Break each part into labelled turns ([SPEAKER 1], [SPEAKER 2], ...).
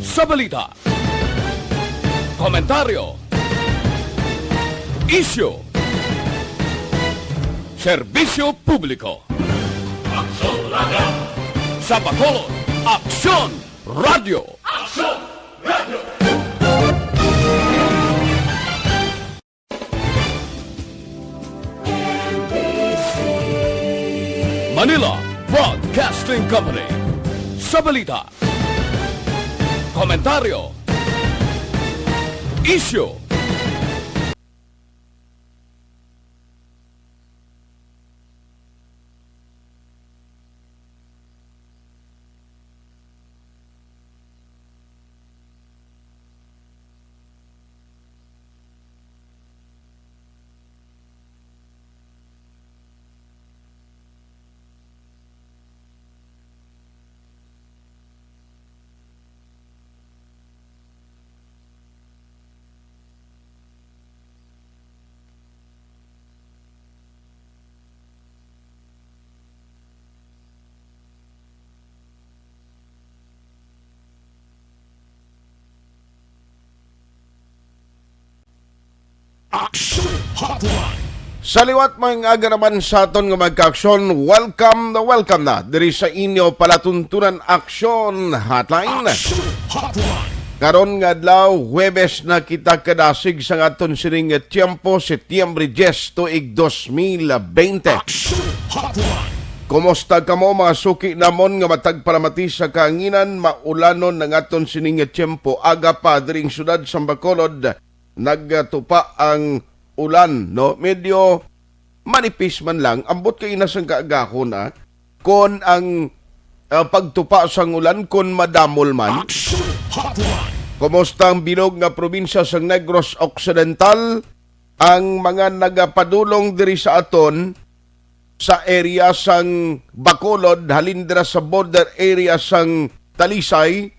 [SPEAKER 1] Sa balita, komentaryo, isyu, serbisyo publiko. Aksyon Radio! Sa Bacolod, Aksyon Radio! Aksyon Radio! Manila Broadcasting Company. Sa balita, komentaryo, isyu,
[SPEAKER 2] Aksyon Hotline.
[SPEAKER 3] Sa liwat mga aga naman sa aton nga magka-aksyon, welcome na diri sa inyo palatuntunan Aksyon Hotline.
[SPEAKER 2] Aksyon Hotline.
[SPEAKER 3] Karon nga adlaw, Huwebes na kita kadasig sa aton sining tiempo, Setyembre 10 tuig 2020.
[SPEAKER 2] Aksyon Hotline.
[SPEAKER 3] Kumusta kamo mga suki namon nga matag palamati sa kaanginan, maulanon ng aton sining tiempo, aga pa diring syudad sa Bacolod, nagtupa ang ulan, no? Medyo manipis man lang, ambot kay nasang kaagahon, kon ang pagtupa sang ulan, kon madamol man.
[SPEAKER 2] Aksyon Hotline.
[SPEAKER 3] Kumusta ang bilog nga probinsya sa Negros Occidental, ang mga nagapadulong diri sa aton, sa area sang Bacolod, halindra sa border area sang Talisay,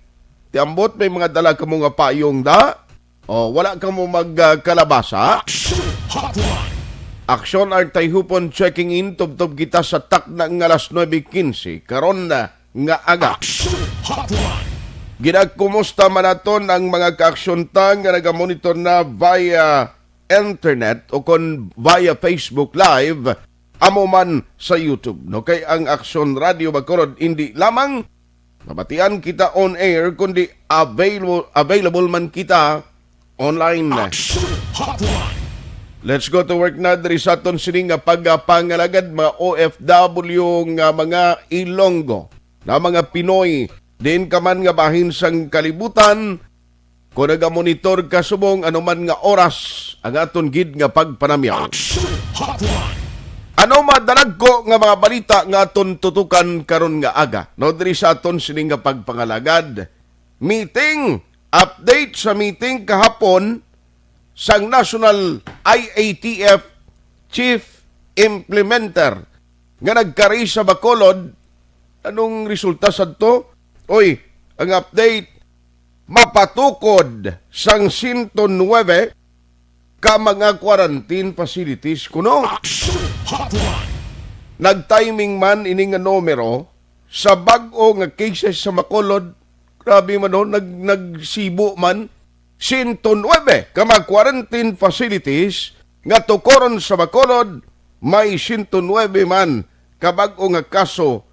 [SPEAKER 3] tiambot may mga dala ka mga payong da, o wala ka mo magkalabasa.
[SPEAKER 2] Aksyon Hotline.
[SPEAKER 3] Aksyon ang Tayhopon checking in, tubtob kita sa takna ng alas 9:15, karon na nga aga.
[SPEAKER 2] Aksyon Hotline.
[SPEAKER 3] Ginagkumusta man naton ang mga kaaksyon tang nga nagamonitor na via internet o kon via Facebook Live, amo man sa YouTube. No? Kay ang Aksyon Radio Bacolod, hindi lamang mabatian kita on air, kundi available man kita online.
[SPEAKER 2] Aksyon Hotline.
[SPEAKER 3] Let's go to work na diri sa aton sining nga pagpangalagad mga OFW nga mga Ilonggo na mga Pinoy din ka man nga bahin sang kalibutan, kung nagamonitor ka subong anuman nga oras ang aton gid nga pagpanamyaw.
[SPEAKER 2] Aksyon Hotline.
[SPEAKER 3] Ano madalag ko nga mga balita nga aton tutukan karon nga aga? No, diri sa aton sining nga pagpangalagad. Meeting, update sa meeting kahapon sang National IATF Chief Implementer nga nagkari sa Bacolod. Anong resulta sa to? Oy, ang update, mapatukod sang 109 ka mga quarantine facilities kuno.
[SPEAKER 2] Aksyon Hotline.
[SPEAKER 3] Nag-timing man ini nga numero sa bag-o nga cases sa Bacolod. Grabe man no, nagsibo man 109 ka mga quarantine facilities nga tukoron sa Bacolod, may 109 man ka bag-o nga kaso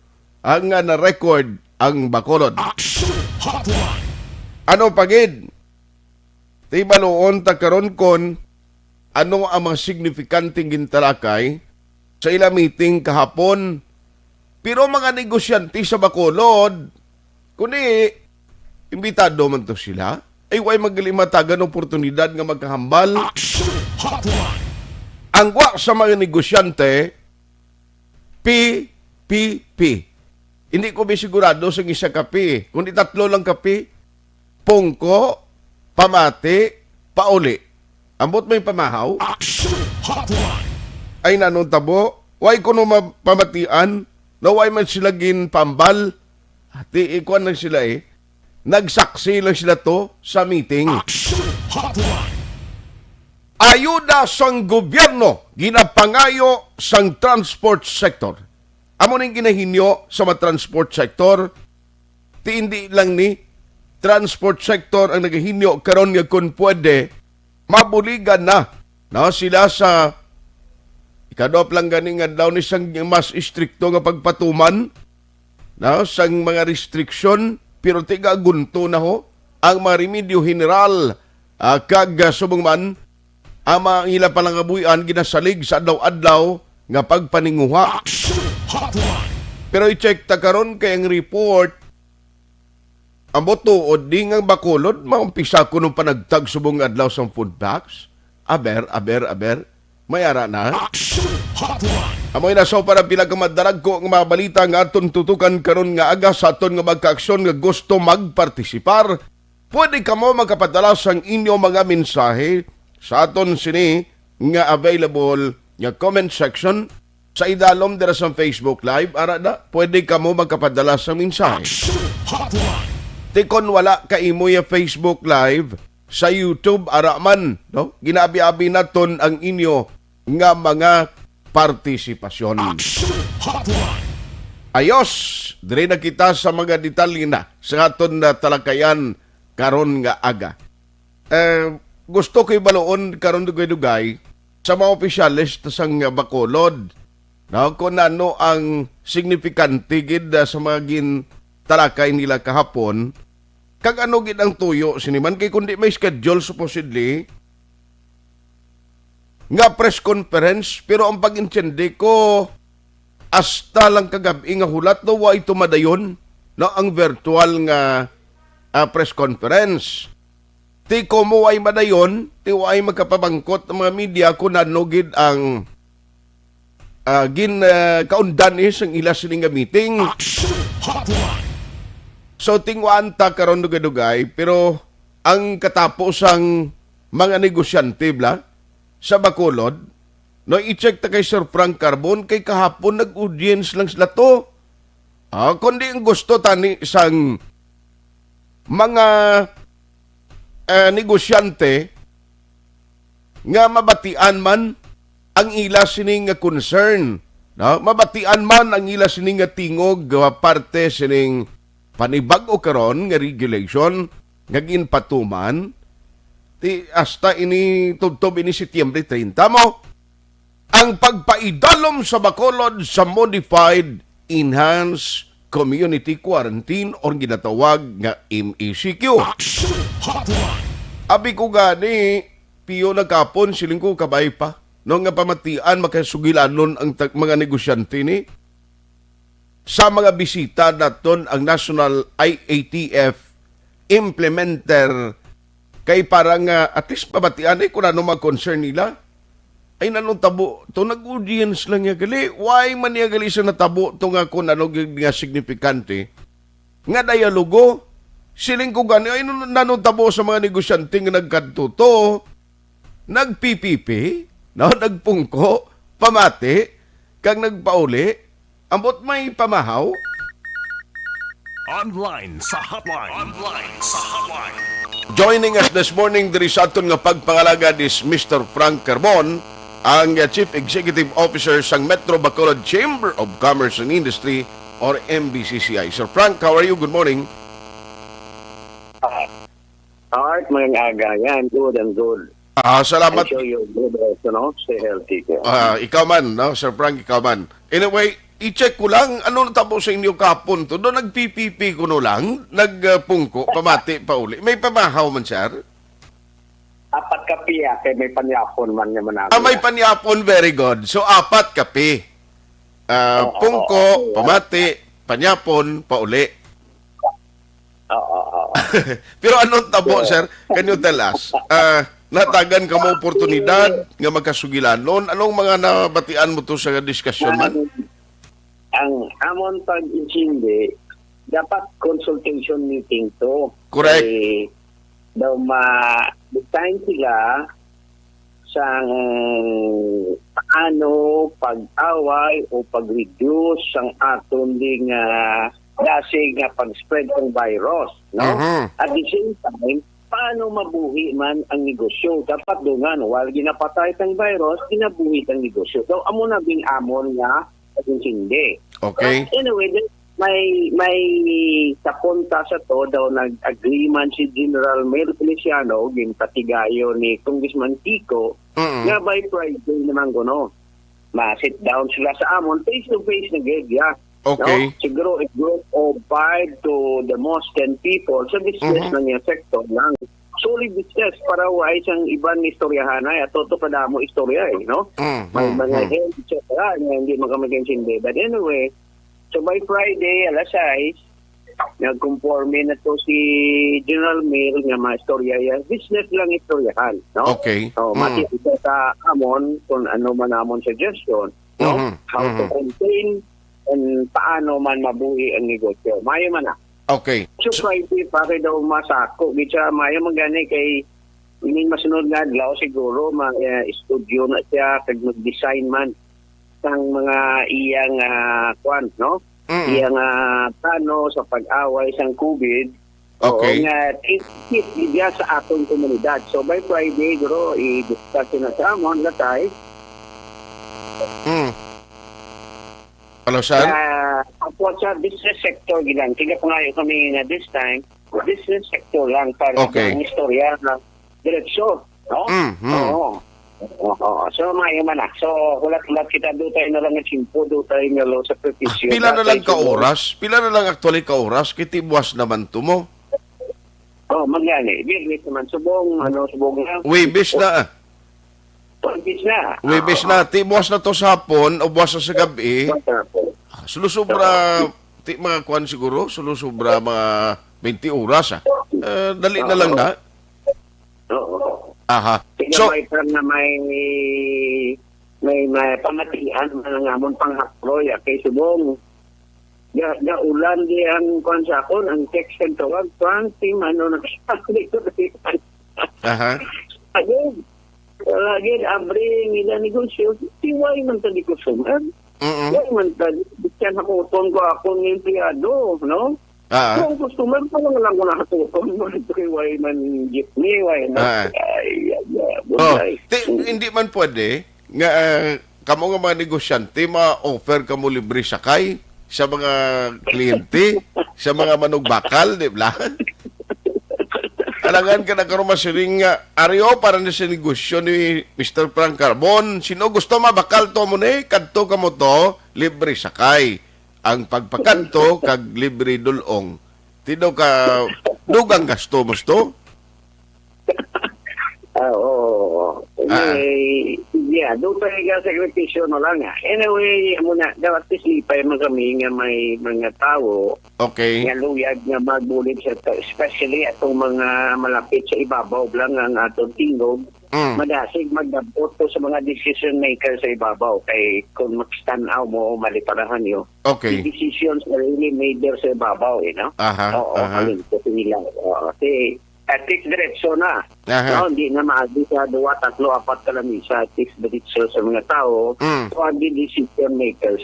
[SPEAKER 3] ang nga na-record ang Bacolod.
[SPEAKER 2] Aksyon Hotline.
[SPEAKER 3] Ano pagid? Tibaluon ta karon kon ano ang mga signifikanteng gintalakay sa ila meeting kahapon. Pero mga negosyante sa Bacolod, kundi imbitado man to sila, ay way magalimatagan oportunidad nga magkahambal.
[SPEAKER 2] Aksyon Hotline.
[SPEAKER 3] Ang wa sa mga negosyante, PPP. Hindi ko bisigurado sa isa kape. Kundi tatlo lang kape, pungko, pamati, pauli. Ambot may pamahaw.
[SPEAKER 2] Aksyon Hotline.
[SPEAKER 3] Ay nanong tabo, way ko no pamatian, na way man sila gin pambal. Ati ikuan lang sila Nagsaksi lang sila to sa meeting.
[SPEAKER 2] Aksyon Hotline.
[SPEAKER 3] Ayuda sang gobyerno ginapangayo sang transport sector. Amo ning ginahinyo sa mga transport sector, ti hindi lang ni transport sector ang nagahinyo karon nga kung pwede mabuligan na no sila sa ikadop lang gani nga daw ni sang mas istrikto nga pagpatuman no sang mga restriction pero tiga gunto na ho ang mga remedyo general kag subong man ang mga ila palangabuyan ginasalig sa adlaw-adlaw nga pagpaninguha.
[SPEAKER 2] Aksyon Hotline.
[SPEAKER 3] Pero i-check ta karon kay ang report ang botuod di nga Bacolod maumpisa ko nung panagtag subong adlaw sa food packs. Aber, mayara na.
[SPEAKER 2] Aksyon Hotline.
[SPEAKER 3] Amoy na so para pila ka madarag ko ang mga balita nga aton tutukan karon nga aga sa aton nga magkaaksyon nga gusto magpartisipar. Pwede ka mo magkapadala sang inyo mga mensahe sa aton sini nga available nga comment section sa idalom dira sa Facebook Live. Ara na, pwede ka mo magkapadala sa mensahe.
[SPEAKER 2] Aksyon Hotline.
[SPEAKER 3] Tikon wala ka imo ya Facebook Live sa YouTube araman, no? Ginabi-abi naton ang inyo nga mga partisipasyon.
[SPEAKER 2] Aksyon Hotline.
[SPEAKER 3] Ayos, dire na kita sa mga detalye na sa aton na talakayan karon nga aga. Gusto ko'y baloon karon dugay-dugay sa mga opisyalis sang Bacolod. No, kung ano ang signifikante gid sa mga talakay nila kahapon, kag ano gid ang tuyo siniman kay kundi may schedule supposedly nga press conference pero ang pag-intindi ko hasta lang kagabi nga hulat no wa ito madayon no ang virtual nga press conference. Ti ko mo ay madayon, ti ay magkapabangkot ng mga media kung nanugid ang kaundan ang ila sining nga meeting.
[SPEAKER 2] Aksyon Hotline.
[SPEAKER 3] So tingwaan ta karon dugay-dugay pero ang katapos ang mga negosyante bla sa Bacolod no i-check ta kay Sir Frank Carbon kay kahapon nag-audience lang sila to. Kundi ang gusto tani sang mga negosyante nga mabatian man ang ila sining nga concern, no? Mabatian man ang ila sining nga tingog parte sining panibag-o karon nga regulation nga ginpatuman ti hasta ini tubtob ini Setyembre 30 mo ang pagpaidalom sa Bacolod sa modified enhanced community quarantine or ginatawag nga MECQ.
[SPEAKER 2] Aksyon Hotline.
[SPEAKER 3] Abi ko gani piyo nagkapon siling ko kabay pa no nga pamatian makasugilanon ang mga negosyante ni sa mga bisita naton ang National IATF implementer kay parang at least pamatian kung ano mga concern nila ay nanong tabo to nag-audience lang niya gali why man niya gali sa natabo to nga kung ano nga signifikante nga dialogo siling ko gani ay nanong tabo sa mga negosyante nga nagkadto nag-PPP no, nagpungko, pamati, kag nagpauli, ambot may pamahaw.
[SPEAKER 2] Online sa hotline.
[SPEAKER 3] Joining us this morning, diri sa aton nga pagpangalagad is Mr. Frank Carbon, ang Chief Executive Officer sang Metro Bacolod Chamber of Commerce and Industry or MBCCI. Sir Frank, how are you? Good morning.
[SPEAKER 4] Alright, mga aga. Yan, good and good.
[SPEAKER 3] Salamat.
[SPEAKER 4] I show you good also, no? Stay healthy.
[SPEAKER 3] Ikaw man, no? Sir Frank, ikaw man. Anyway, i-check ko lang, ano natabo sa inyo kapon to? Doon nag-PPP ko no lang, nagpungko, pamati, pauli. May pamahaw man, sir?
[SPEAKER 4] Apat kapi, kaya may panyapon man naman namin.
[SPEAKER 3] May panyapon, very good. So, apat kape. Pungko, pamati, panyapon, pauli. Pero anong tabo, sir? Can you tell us? Natagan ka mo oportunidad nga magkasugilanon? Anong mga nabatian mo to sa diskusyon man?
[SPEAKER 4] Ang amon pag-intindi, dapat consultation meeting to.
[SPEAKER 3] Correct.
[SPEAKER 4] Daw ma-design sila sa paano pag-away o pag-reduce ang aton ding lasing pag-spread ng virus. No? At the same time, paano mabuhi man ang negosyo? Dapat dungan, while ginapatay ang virus, ginabuhi ang negosyo. So, amo na bing amon nga at hindi.
[SPEAKER 3] Okay.
[SPEAKER 4] But anyway, may sa punta sa to daw nag-agreement si General Mayor Feliciano ginpatigayo ni Congressman Kiko nga by Friday naman kuno ma-sit down sila sa amon face to face na gid
[SPEAKER 3] Okay.
[SPEAKER 4] no? Siguro a group of 5 to the most 10 people sa business ng yung sector lang solid business para wa isang ibang istoryahan ay ato to kada mo istorya no may mga health etc. hindi makamagensinde but anyway. So by Friday, alas 6, nag-conforme na to si General Mayor nga ma-istorya yan. Business lang istoryahan, no?
[SPEAKER 3] Okay.
[SPEAKER 4] So, makikita sa amon kung ano man amon suggestion, no? How to contain and paano man mabuhi ang negosyo. Mayo man na.
[SPEAKER 3] Okay.
[SPEAKER 4] So Friday, pare daw masako. Bitsa, mayo magani kay ining masunod nga adlaw siguro, studio na siya, kag mag-design man ang mga iyang kwan, no? Iyang plano sa pag-away sang COVID.
[SPEAKER 3] Okay.
[SPEAKER 4] O nga tip niya sa atong komunidad. So by Friday, guro, i-discuss na sa amon latay.
[SPEAKER 3] Hello, sir?
[SPEAKER 4] Ako sa business sector gilang. Tiga pa ngayon kami nga this time, business sector lang para ang istorya na diretsyon, no? Oo. So may man na. So hulat-hulat kita do tayo na lang ng simpo, do tayo nga lo sa perpisyon.
[SPEAKER 3] Pila na lang ka oras? Pila na lang actually ka oras? Kiti buwas naman to mo.
[SPEAKER 4] Magyani. Bilis naman subong na.
[SPEAKER 3] Webis na.
[SPEAKER 4] Webis na.
[SPEAKER 3] Webis na. Ti buwas na to sa hapon o buwas na sa gabi. Sulusubra ti mga kwan siguro, sulusubra mga 20 oras dali na lang na.
[SPEAKER 4] Oo.
[SPEAKER 3] Aha.
[SPEAKER 4] So, may pamatian ng amon panghaploy kay subong. Ya ulan di ang konsakon ang text and tawag team nagsasabi ko.
[SPEAKER 3] Aha.
[SPEAKER 4] Again, abri nila negosyo. Tiwai man tadi ko suman. Tiwai man tadi. Bikin hakuton ko ako ng empleyado, no? Kung customer pa lang ko nakatuton mo ito kay way man jeepney, way na.
[SPEAKER 3] Hindi man pwede nga kamo nga mga negosyante ma-offer kamo libre sakay sa mga kliyente, sa mga manugbakal, di ba? Alangan ka na karon masiring Ario para na sa negosyo ni Mr. Frank Carbon. Sino gusto mabakal to mo ni? Kadto ka mo to, libre sakay. Ang pagpakanto kag libre dulong. Tino ka dugang gasto mo to?
[SPEAKER 4] Oo. Doon tayo ka sakripisyo na lang. Anyway, muna, dapat islipay mga kami nga may mga tao.
[SPEAKER 3] Okay.
[SPEAKER 4] Nga luyag nga magbulit sa especially atong mga malapit sa ibabaw lang ang atong tingog. Madasig magdabot to sa mga decision makers sa ibabaw kay kung mag-stand out mo maliparahan nyo.
[SPEAKER 3] Okay.
[SPEAKER 4] The decisions are really made there sa ibabaw, no? Oo, alin ko nila. Kasi ethics diretso na. No, hindi na maagi sa 2, 3, 4 kalamisa ethics diretso sa mga tao. So, ang decision makers.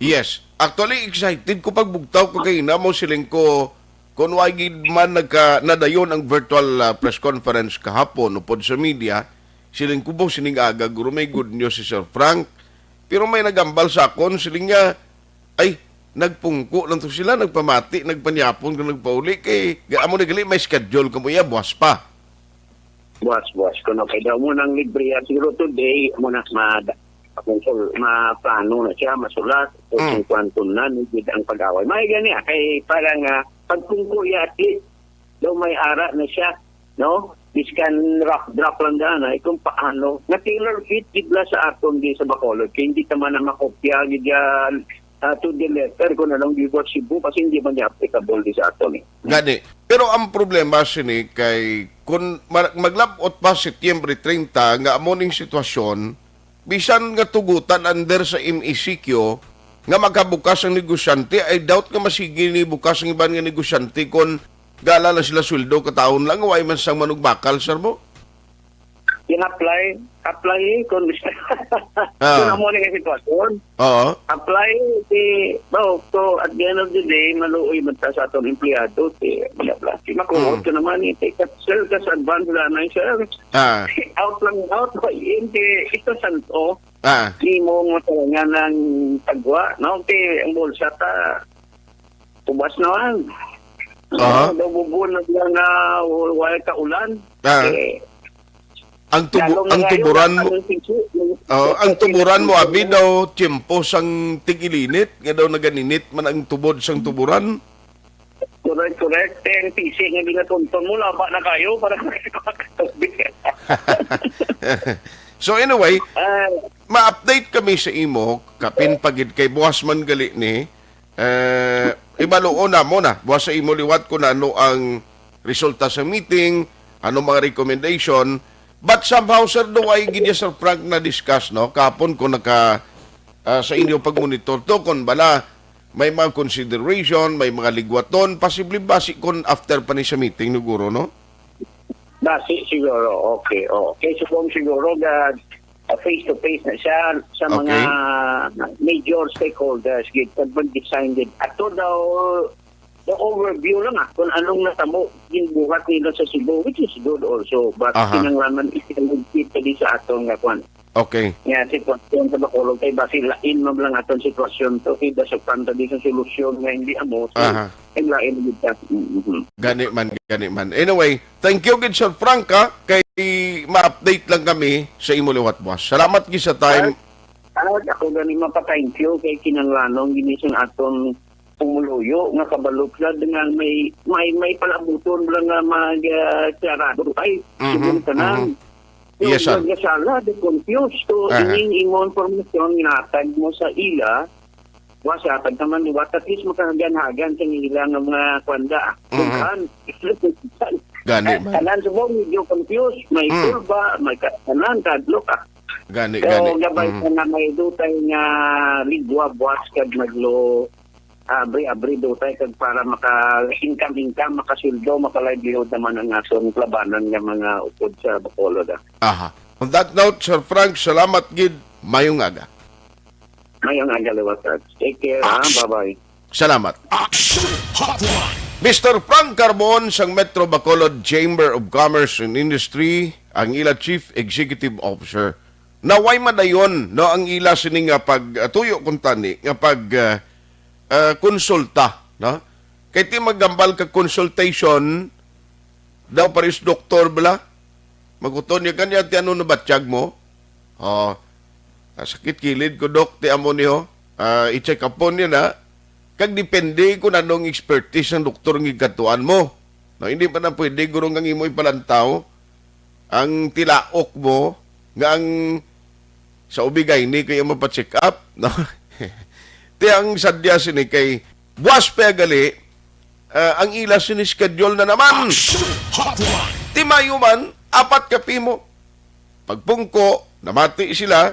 [SPEAKER 3] Yes. Actually, excited ko pagbugtaw ko kay na mo siling ko kung wagid man nadayon ang virtual press conference kahapon upod sa media, siling ko sining aga, guro may good news si Sir Frank. Pero may nagambal sa akon, siling nga, ay, nagpungko lang to sila, nagpamati, nagpanyapon, nagpauli, kay, amo nagali, may schedule ka mo buwas pa.
[SPEAKER 4] Buwas. Kung okay daw mo ng libre, siguro today, muna ma-plano na siya, masulat, kung kwanton na, nagid ang pag-away. May gani, kay parang pagpungko atlet, daw may ara na siya, no? Biskan rock drop lang daan, kung paano, na-tailor fit, gidla sa aton di sa Bacolod, kaya hindi ka man na makopya, gidya, to the letter, kung anong bibot Cebu, kasi hindi man niya applicable di sa aton.
[SPEAKER 3] Gani. Pero ang problema sini kay, kung maglabot pa Setyembre 30, nga amoning sitwasyon, bisan nga tugutan under sa MECQ, nga magkabukas ang negosyante, ay doubt nga masigi ni bukas ang iban nga negosyante kung gala na sila sweldo kataon lang, way man sang manugbakal, sir mo?
[SPEAKER 4] In-apply kung gusto. Kung mo nga sitwasyon.
[SPEAKER 3] Oo.
[SPEAKER 4] Apply, so at the end of the day, maluoy man ta sa atong empleyado, makuhot ka naman, sir, kas advance na na, sir. Out, ito santo, di mo matalangan ng tagwa, no? Ang bulsa ta, Ubas naman.
[SPEAKER 3] Aha.
[SPEAKER 4] Nabubun na lang na wala ka ulan.
[SPEAKER 3] Ang tuburan mo, ang tuburan mo abi daw tiempo sang tigilinit, nga daw naganinit man ang tubod sang tuburan.
[SPEAKER 4] Correct. Ang PC nga ginatuntun mo, laba na kayo para makikakatabi.
[SPEAKER 3] So anyway, ma-update kami sa imo, kapin pagid kay buwas man gali ni, ibaluon na mo na, buwas sa imo liwat ko na ano ang resulta sa meeting, ano mga recommendation, but somehow, sir, do ay gidya Sir Frank na discuss, no? Kapon ko naka sa inyo pag-monitor to, kung bala, may mga consideration, may mga ligwaton, possibly basi kon after pa ni sa meeting, no, Guro, no?
[SPEAKER 4] Basi siguro, okay. Okay, siguro na face-to-face na siya sa mga major stakeholders, pag-design din. Ato daw, the overview lang kung anong natamo yung buhat nila sa Cebu, which is good also. But kinanglaman isinagpita di sa atong kwan.
[SPEAKER 3] Okay.
[SPEAKER 4] Nga, sitwasyon sa Bacolod, kay basi lain mo lang atong sitwasyon to, kaya sa kanta di sa solusyon nga hindi amo. So, ay lain mo dito.
[SPEAKER 3] Gani man. Anyway, thank you gid Sir Frank, kay ma-update lang kami sa imo liwat, boss. Salamat gid sa time.
[SPEAKER 4] Ako gani mapa-thank you kay kinanglanong ginisang atong pumuluyo nga kabalok na dengan may palabuton lang nga mag-klarado ay siguro tanan.
[SPEAKER 3] Yes, sir.
[SPEAKER 4] Nagkasala, confused. So, ining imo informasyon ginatag mo sa ila, wasa pag naman liwat, at least makahagan-hagan sa ila ng mga kwanda. Kukaan,
[SPEAKER 3] Gani man.
[SPEAKER 4] Tanan sa buong medyo confused, may kurba, may kanan, kadlo ka.
[SPEAKER 3] Gani.
[SPEAKER 4] So, gabay ka na may dutay nga ligwa, buwas, kag maglo, abri dutay kag para maka-income, makasildo, maka-livelihood naman ang atong labanan ng mga upod sa Bacolod.
[SPEAKER 3] On that note, Sir Frank, salamat gid. Mayong aga.
[SPEAKER 4] Mayong aga, liwatad. Take care, bye-bye.
[SPEAKER 3] Salamat.
[SPEAKER 2] Aksyon Hotline.
[SPEAKER 3] Mr. Frank Carbon sang Metro Bacolod Chamber of Commerce and Industry, ang ila Chief Executive Officer. Naway madayon no ang ila sini nga pagtuyo kun tani nga pag konsulta, no? Kay ti maggambal ka consultation daw paris doktor bala. Maguton niya kanya ti ano nabatsyag mo. Sakit kilid ko dok ti amo niyo. I-check upon niya na. Kag depende kung anong expertise ng doktor ng igatuan mo. No, hindi pa na pwede gurong ang imo'y palantaw. Ang tilaok mo nga ang sa ubigay ni kaya mapacheck up. No? Ti ang sadya sini kay buwas pa gali ang ila sini schedule na naman. Ti mayuman apat ka pimo. Pagpungko namati sila,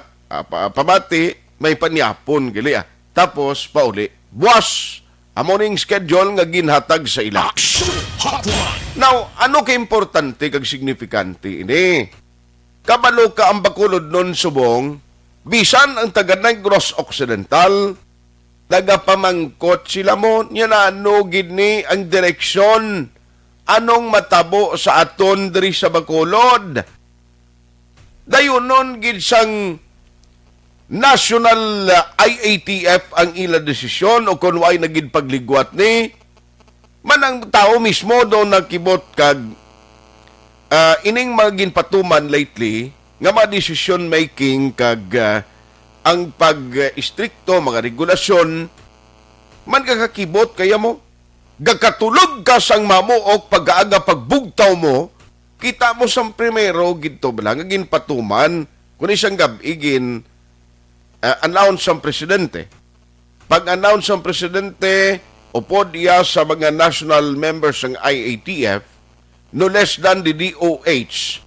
[SPEAKER 3] pamati may panyapon gali Tapos pauli buwas ang morning schedule nga ginhatag sa ila. Now, ano ka importante kag signifikante ini? Kabalo ka ang Bacolod nun subong, bisan ang taga Negros Occidental, nagapamangkot sila mo, niya na ano gini ang direksyon, anong matabo sa aton diri sa Bacolod. Dayon nun gid sang National IATF ang ila desisyon o kung way naging pagligwat ni manang tao mismo doon nagkibot kag ining maging patuman lately nga mga decision making kag ang pag-istrikto mga regulasyon man kakakibot kaya mo gagkatulog ka sang mamuok pag-aaga pagbugtaw mo kita mo sang primero gito bala nga ginpatuman kun isang gabigin announce ang presidente. Pag-announce ang presidente, upod iya sa mga national members ng IATF, no less than the DOH,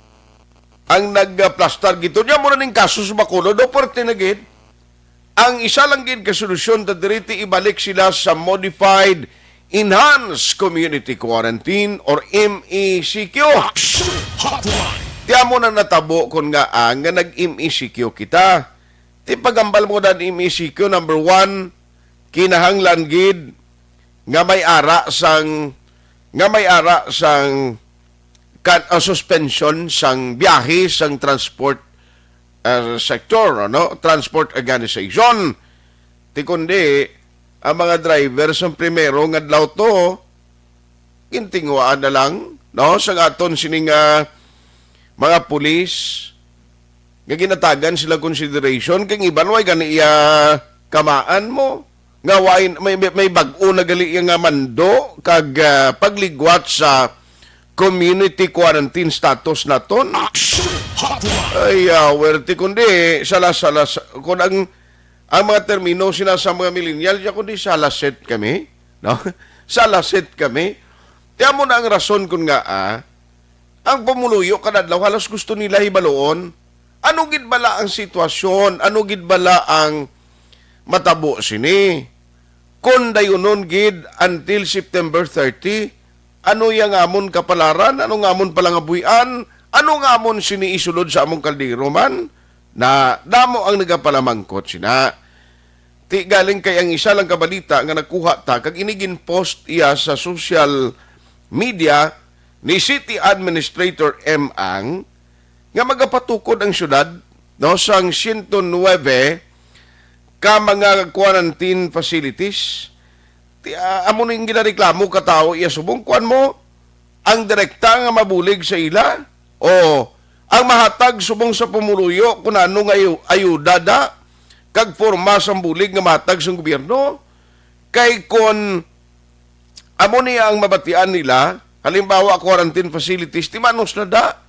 [SPEAKER 3] ang nagplastar gito. Diyan mo na ning kaso sa Bacolod, do porte na gid. Ang isa lang gid kasolusyon, tadiriti ibalik sila sa Modified Enhanced Community Quarantine or MECQ. Tiyan mo na natabo kung nga nag-MECQ kita. Ti pagambal mo dan MECQ, number 1, kinahanglan gid nga may ara sang suspension sang biyahe sang transport sector, no? Transport organization. Ti kundi ang mga drivers ang primero nga adlaw to kintingwaan na lang no sa aton sining mga pulis nga ginatagan sila consideration kay iban way gani kamaan mo nga may bag-o na gali nga mando kag pagligwat sa community quarantine status naton.
[SPEAKER 2] Aksyon Hotline.
[SPEAKER 3] Ay, werte kundi salas kun ang mga termino sinasa mga millennial ya kundi salaset kami, no? Salaset kami. Tiyan mo na ang rason kun nga ang pumuluyo kadadlaw halos gusto nila hibaloon. Ano gid bala ang sitwasyon? Ano gid bala ang matabo sini? Kun dayunon gid until September 30, ano yang amon kapalaran? Ano ngamon palangabuyan? Ano ngamon sini isulod sa among kaldero man? Na damo ang nagapalamangkot sina. Ti galing kay ang isa lang kabalita nga nakuha ta kag inigin post iya sa social media ni City Administrator M. Ang nga magapatukod ang syudad no sang 109 ka mga quarantine facilities. Amo ning ginareklamo ka tao iya subong kuan mo ang direkta nga mabulig sa ila o ang mahatag subong sa pumuluyo kun ano nga ayuda da kag forma sang bulig nga mahatag sa gobyerno kay kon amo niya ang mabatian nila halimbawa quarantine facilities ti manos na da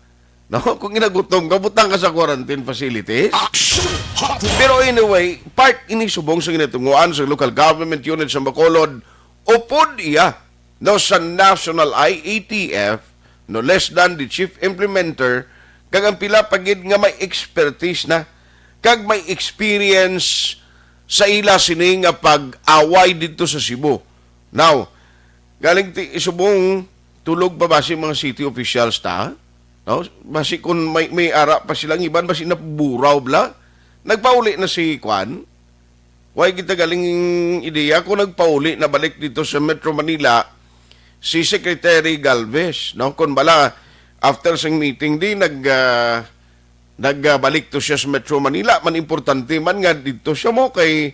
[SPEAKER 3] no kung ginagutong kabutang ka sa quarantine facilities.
[SPEAKER 2] Aksyon Hotline.
[SPEAKER 3] Pero anyway, part ini subong sa ginatunguan sa local government unit sa Bacolod, upod iya no, sa National IATF, no less than the chief implementer, kag ang pila pagid nga may expertise na, kag may experience sa ila sini nga pag-away dito sa Cebu. Now, galing subong tulog pa ba si mga city officials ta? No? Basi kung may ara pa silang iban, basi napuburaw bla. Nagpauli na si Kwan. Way kita galing ideya kung nagpauli na balik dito sa Metro Manila si Secretary Galvez. No? Kung bala, after sang meeting nagbalik to siya sa Metro Manila. Man importante man nga dito siya mo kay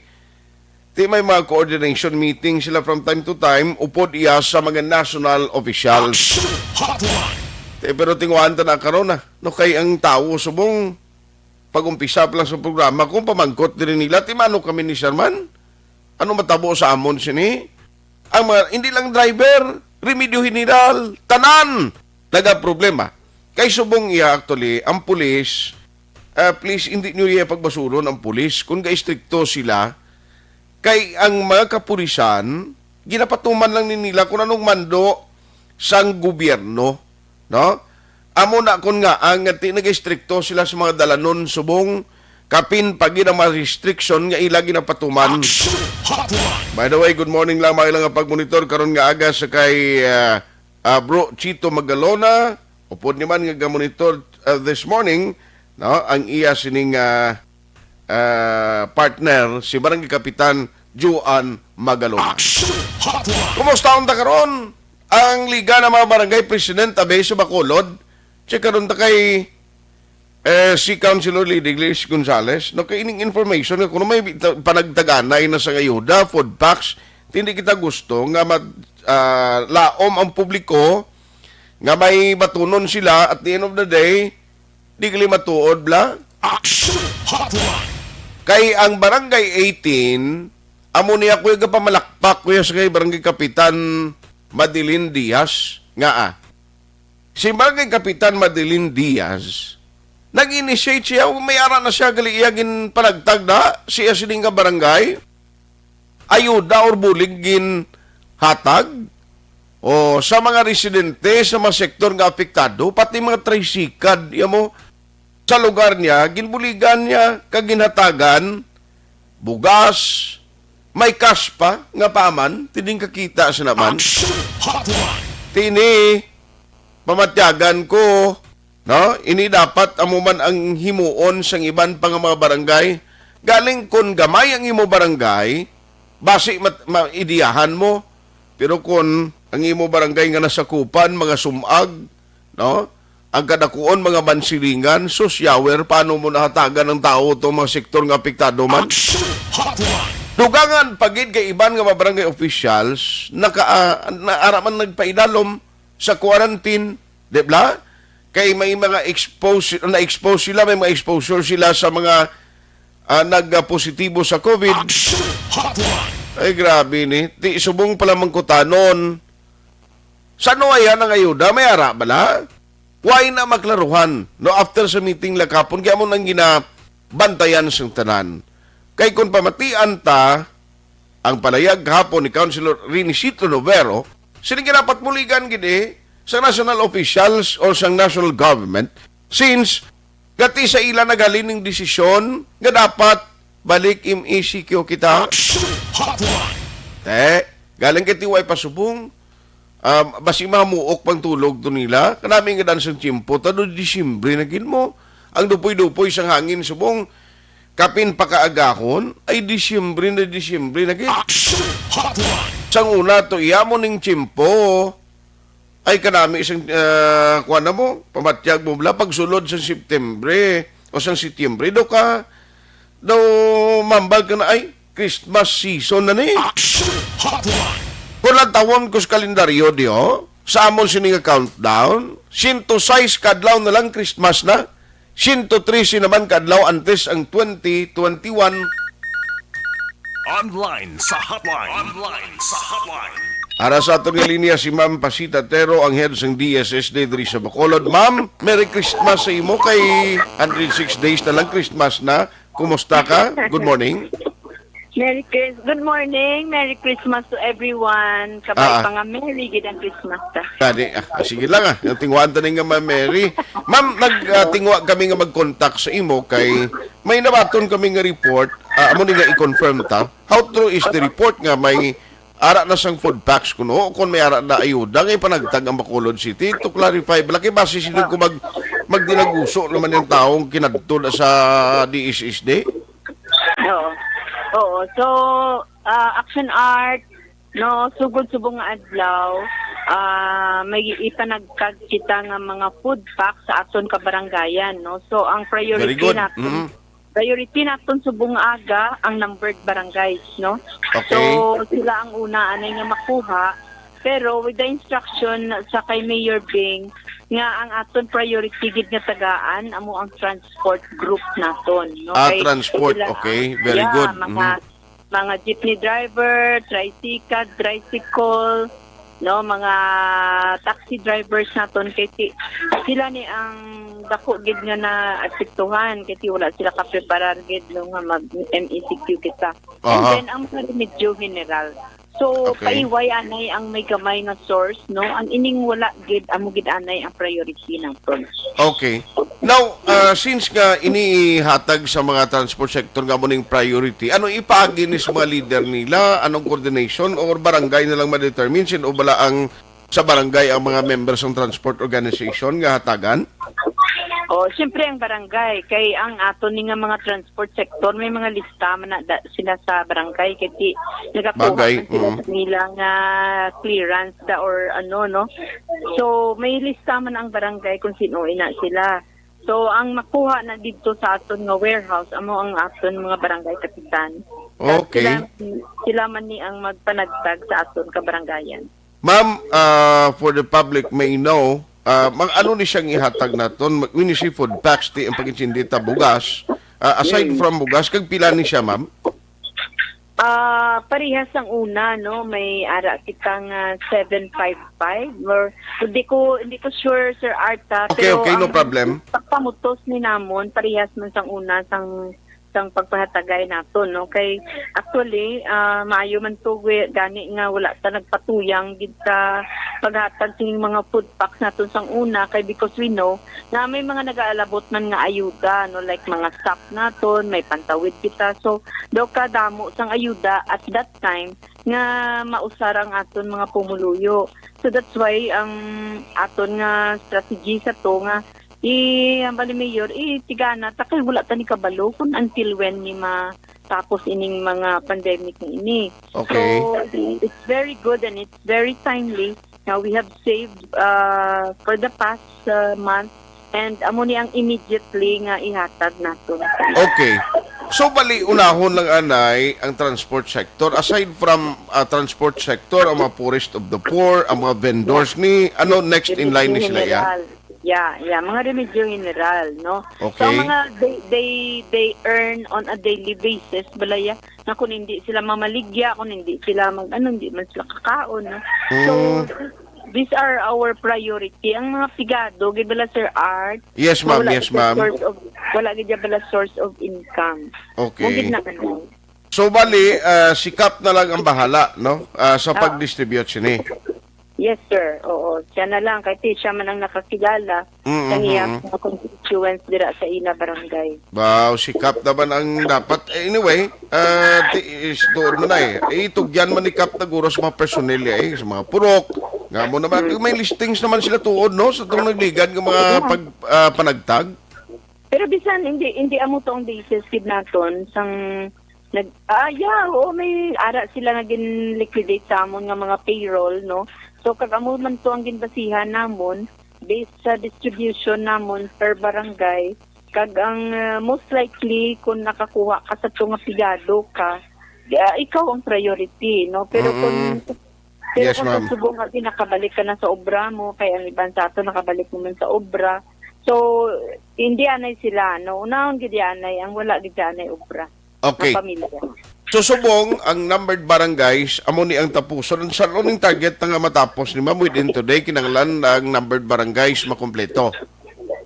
[SPEAKER 3] may mga coordination meeting sila from time to time upod iya sa mga national officials.
[SPEAKER 2] Aksyon Hotline.
[SPEAKER 3] Pero tinguan ta na karon na. No kay ang tao subong pag-umpisa pa lang sa programa kung pamangkot din nila timano kami ni Sherman. Ano matabo sa amon sini? Ang mga, hindi lang driver, remedyo general, tanan naga problema. Kay subong iya actually ang pulis please hindi niyo iya pagbasuron ang pulis kung ga-stricto sila kay ang mga kapulisan ginapatuman lang nila kung anong mando sang gobyerno. No? Amo na kun nga ang nag-stricto sila sa mga dalanon subong kapin pagin ang mga restriction nga ila ginapatuman.
[SPEAKER 2] Aksyon Hotline.
[SPEAKER 3] By the way, good morning lang mga ilang pagmonitor karon nga aga sa kay Bro Chito Magalona. Upod naman nga gamonitor this morning, no? Ang iya sining partner si Barangay Kapitan Juan Magalona.
[SPEAKER 2] Aksyon Hotline.
[SPEAKER 3] Kumusta ang karon? Ang Liga ng mga Barangay President Abe sa Bacolod, check karon ta kay si Councilor Lidiglis Gonzales, no kay ining information nga kung may panagtaganay na sa ayuda, food packs, hindi kita gusto nga laom ang publiko nga may batunon sila at the end of the day, di gali matuod bla.
[SPEAKER 2] Aksyon Hotline.
[SPEAKER 3] Kay ang Barangay 18, amo niya kuya ka pamalakpak kuya sa kay Barangay Kapitan Madeline Diaz nga si Barangay Kapitan Madeline Diaz nag-initiate siya may ara na siya gali iyagin panagtag na siya sining nga barangay ayuda or bulig gin hatag o sa mga residente sa mga sektor nga apektado pati mga tricycad mo sa lugar niya ginbuligan niya kaginhatagan bugas may cash pa nga paman, tining kakita sa naman.
[SPEAKER 2] Aksyon Hotline.
[SPEAKER 3] Tini, pamatyagan ko, no? Ini dapat amuman ang himuon sang iban pang mga barangay. Galing kun gamay ang imo barangay, basi maidiyahan mo. Pero kun ang imo barangay nga nasakupan, mga sumag, no? Ang kadakuon, mga bansilingan, susyawer, paano mo nahatagan ng tao to mga sektor nga apektado man?
[SPEAKER 2] Aksyon Hotline.
[SPEAKER 3] Dugangan pagid kay iban nga mga barangay officials naaraman nagpaidalom sa quarantine, di ba? Kay may mga na-expose sila, may mga exposure sila sa mga nagpositibo sa COVID.
[SPEAKER 2] Aksyon Hotline.
[SPEAKER 3] Ay, grabe ni. Ti subong pala mangkutanon. Saan ayan ang ayuda? May ara bala? Why na maklaruhan? No, after sa meeting lakapon, kaya mo nang ginabantayan sa tanan. Kay kung pamatian ta, ang palayag hapon ni Councilor Rinicito Novero, sila dapat muligan gini sa national officials o sa national government since gati sa ila nagalining desisyon nga dapat balik im ECQ kita.
[SPEAKER 2] Aksyon Hotline.
[SPEAKER 3] Galing kiti way pasubong. Basi mamuok pang tulog to nila. Kanami nga dan sa tiyempo. Tado Disyembre na gin mo. Ang dupoy-dupoy sang hangin subong kapin pakaagahon ay Disyembre na gin.
[SPEAKER 2] Aksyon Hotline.
[SPEAKER 3] Sang una to iyamo ning tiyempo ay kanami isang kuha na mo, pamatyag mo bla pagsulod sa Septembre o sa Setyembre do mambal ka na ay Christmas season na ni.
[SPEAKER 2] Aksyon Hotline.
[SPEAKER 3] Kung tawon ko sa kalendaryo diyo, sa amon sining countdown, 106 kadlaw na lang Christmas na, 113 naman kadlaw antes ang 2021.
[SPEAKER 2] Online sa hotline. Online sa hotline.
[SPEAKER 3] Ara sa atong linya si Ma'am Pasita Tero, ang head ng DSSD diri sa Bacolod. Ma'am, Merry Christmas sa imo kay 106 days na lang Christmas na. Kumusta ka? Good morning.
[SPEAKER 5] Good morning. Merry Christmas to everyone. Kabay pa nga Merry gid ang Christmas ta.
[SPEAKER 3] Sige lang tingwaan ta nga Ma'am Mary. Ma'am, nagtingwa kami nga mag-contact sa imo kay may nabaton kami nga report. Amo ni nga i-confirm ta. How true is the report nga may ara na sang food packs kuno kung may ara na ayuda ngay panagtag ang Bacolod City to clarify balaki base sila ko magdinaguso naman yung taong kinadto sa DSSD.
[SPEAKER 5] Oo. So, Action Art, no, sugod-subong nga adlaw, may ipanagkag kita nga mga food pack sa aton kabarangayan, no. So, ang priority natin, subong aga ang numbered barangays, no.
[SPEAKER 3] Okay.
[SPEAKER 5] So, sila ang una anay nga makuha, pero with the instruction sa kay Mayor Bing nga ang aton priority gid nga tagaan amo ang transport group naton, no.
[SPEAKER 3] Transport, sila, okay, very good.
[SPEAKER 5] Mga jeepney driver, tricycle, no, mga taxi drivers naton kay sila ni ang dako gid nga na apektuhan kay wala sila ka preparar gid no nga mag MECQ kita. And then ang medyo general. So, paiway anay ang may gamay nga source, no? Ang ining wala gid amo gid anay ang priority naton.
[SPEAKER 3] Okay. Now, since nga inihatag sa mga transport sector nga mo ning priority, ano ipaagi ni sa mga leader nila? Anong coordination or barangay na lang ma-determine o bala ang sa barangay ang mga members ng transport organization nga hatagan?
[SPEAKER 5] Siyempre ang barangay kay ang ato ni nga mga transport sector may mga lista man na sila sa barangay kay nagakuha sila nila nga clearance or ano no. So may lista man ang barangay kung sino ina sila. So ang makuha na dito sa aton nga warehouse amo ang aton mga barangay kapitan.
[SPEAKER 3] Okay.
[SPEAKER 5] Sila man ni ang magpanagtag sa aton ka barangayan.
[SPEAKER 3] Ma'am, for the public may know, ano ni siyang ihatag naton? Minisi food packs ti ang pag-intindi ta bugas. Aside from bugas, kag pila ni siya, ma'am?
[SPEAKER 5] Parehas ang una, no? May ara kitang 755 or hindi ko sure Sir Arta,
[SPEAKER 3] okay,
[SPEAKER 5] pero
[SPEAKER 3] no problem.
[SPEAKER 5] Pagpamutos ni namon parehas man sang una sang pagpahatagay nato, no, kay actually maayo man to gani nga wala ta nagpatuyang gid ta paghatag sing mga food packs naton sang una kay because we know na may mga nagaalabot man nga ayuda, no, like mga staff naton may pantawid kita, so daw kadamo sang ayuda at that time nga mausar ang aton mga pumuluyo. So that's why ang aton nga strategy sa to nga ang bali mayor, tigana, takay wala ta ni kabalo kung until when ni matapos ining mga pandemic ni ini.
[SPEAKER 3] Okay.
[SPEAKER 5] So, it's very good and it's very timely. Now, we have saved for the past month and amo ni ang immediately nga ihatag nato.
[SPEAKER 3] Okay. So bali unahon lang anay ang transport sector. Aside from transport sector, ang mga poorest of the poor, ang mga vendors ni ano next in line ni sila ya?
[SPEAKER 5] Yeah, mga remedyo general, no?
[SPEAKER 3] Okay.
[SPEAKER 5] So mga they earn on a daily basis balaya na kung hindi sila mamaligya, kung hindi sila hindi man sila kakaon, no? So these are our priority. Ang mga pigado, gibala Sir Art.
[SPEAKER 3] Yes, ma'am. Yes, ma'am.
[SPEAKER 5] Wala gibala source of income.
[SPEAKER 3] Okay.
[SPEAKER 5] Mungkin na ano.
[SPEAKER 3] So bali sikap na lang ang bahala, no? Sa pag-distribute sini.
[SPEAKER 5] Yes, sir. Oo. Siya na lang. Kahit siya man ang nakakilala sa iya mga constituents dira sa ina barangay.
[SPEAKER 3] Wow, sikap naman ang dapat. Anyway, doon mo na itugyan man ni Kap na guro sa mga personnel sa mga purok. Nga mo naman, may listings naman sila tuod, no? Sa itong nagligan ng mga panagtag.
[SPEAKER 5] Pero bisan, hindi amo to ang basis kid naton sang may ara sila naging liquidate sa amon nga mga payroll, no? So kagamo man to ang ginbasihan namon based sa distribution namon per barangay, kag ang most likely kung nakakuha ka sa tunga pigado ka, ikaw ang priority, no? Pero kung
[SPEAKER 3] Yes,
[SPEAKER 5] kung
[SPEAKER 3] ma'am.
[SPEAKER 5] subong nga nakabalik ka na sa obra mo, kaya ang ibang sa ato nakabalik mo man sa obra. So hindi anay sila, no? Unahon gid anay ang wala gid anay obra.
[SPEAKER 3] Okay.
[SPEAKER 5] Na pamilya.
[SPEAKER 3] So subong ang numbered barangays amo ni ang tapuson sa ning target nga matapos ni ma'am within today kinahanglan ang numbered barangays makumpleto.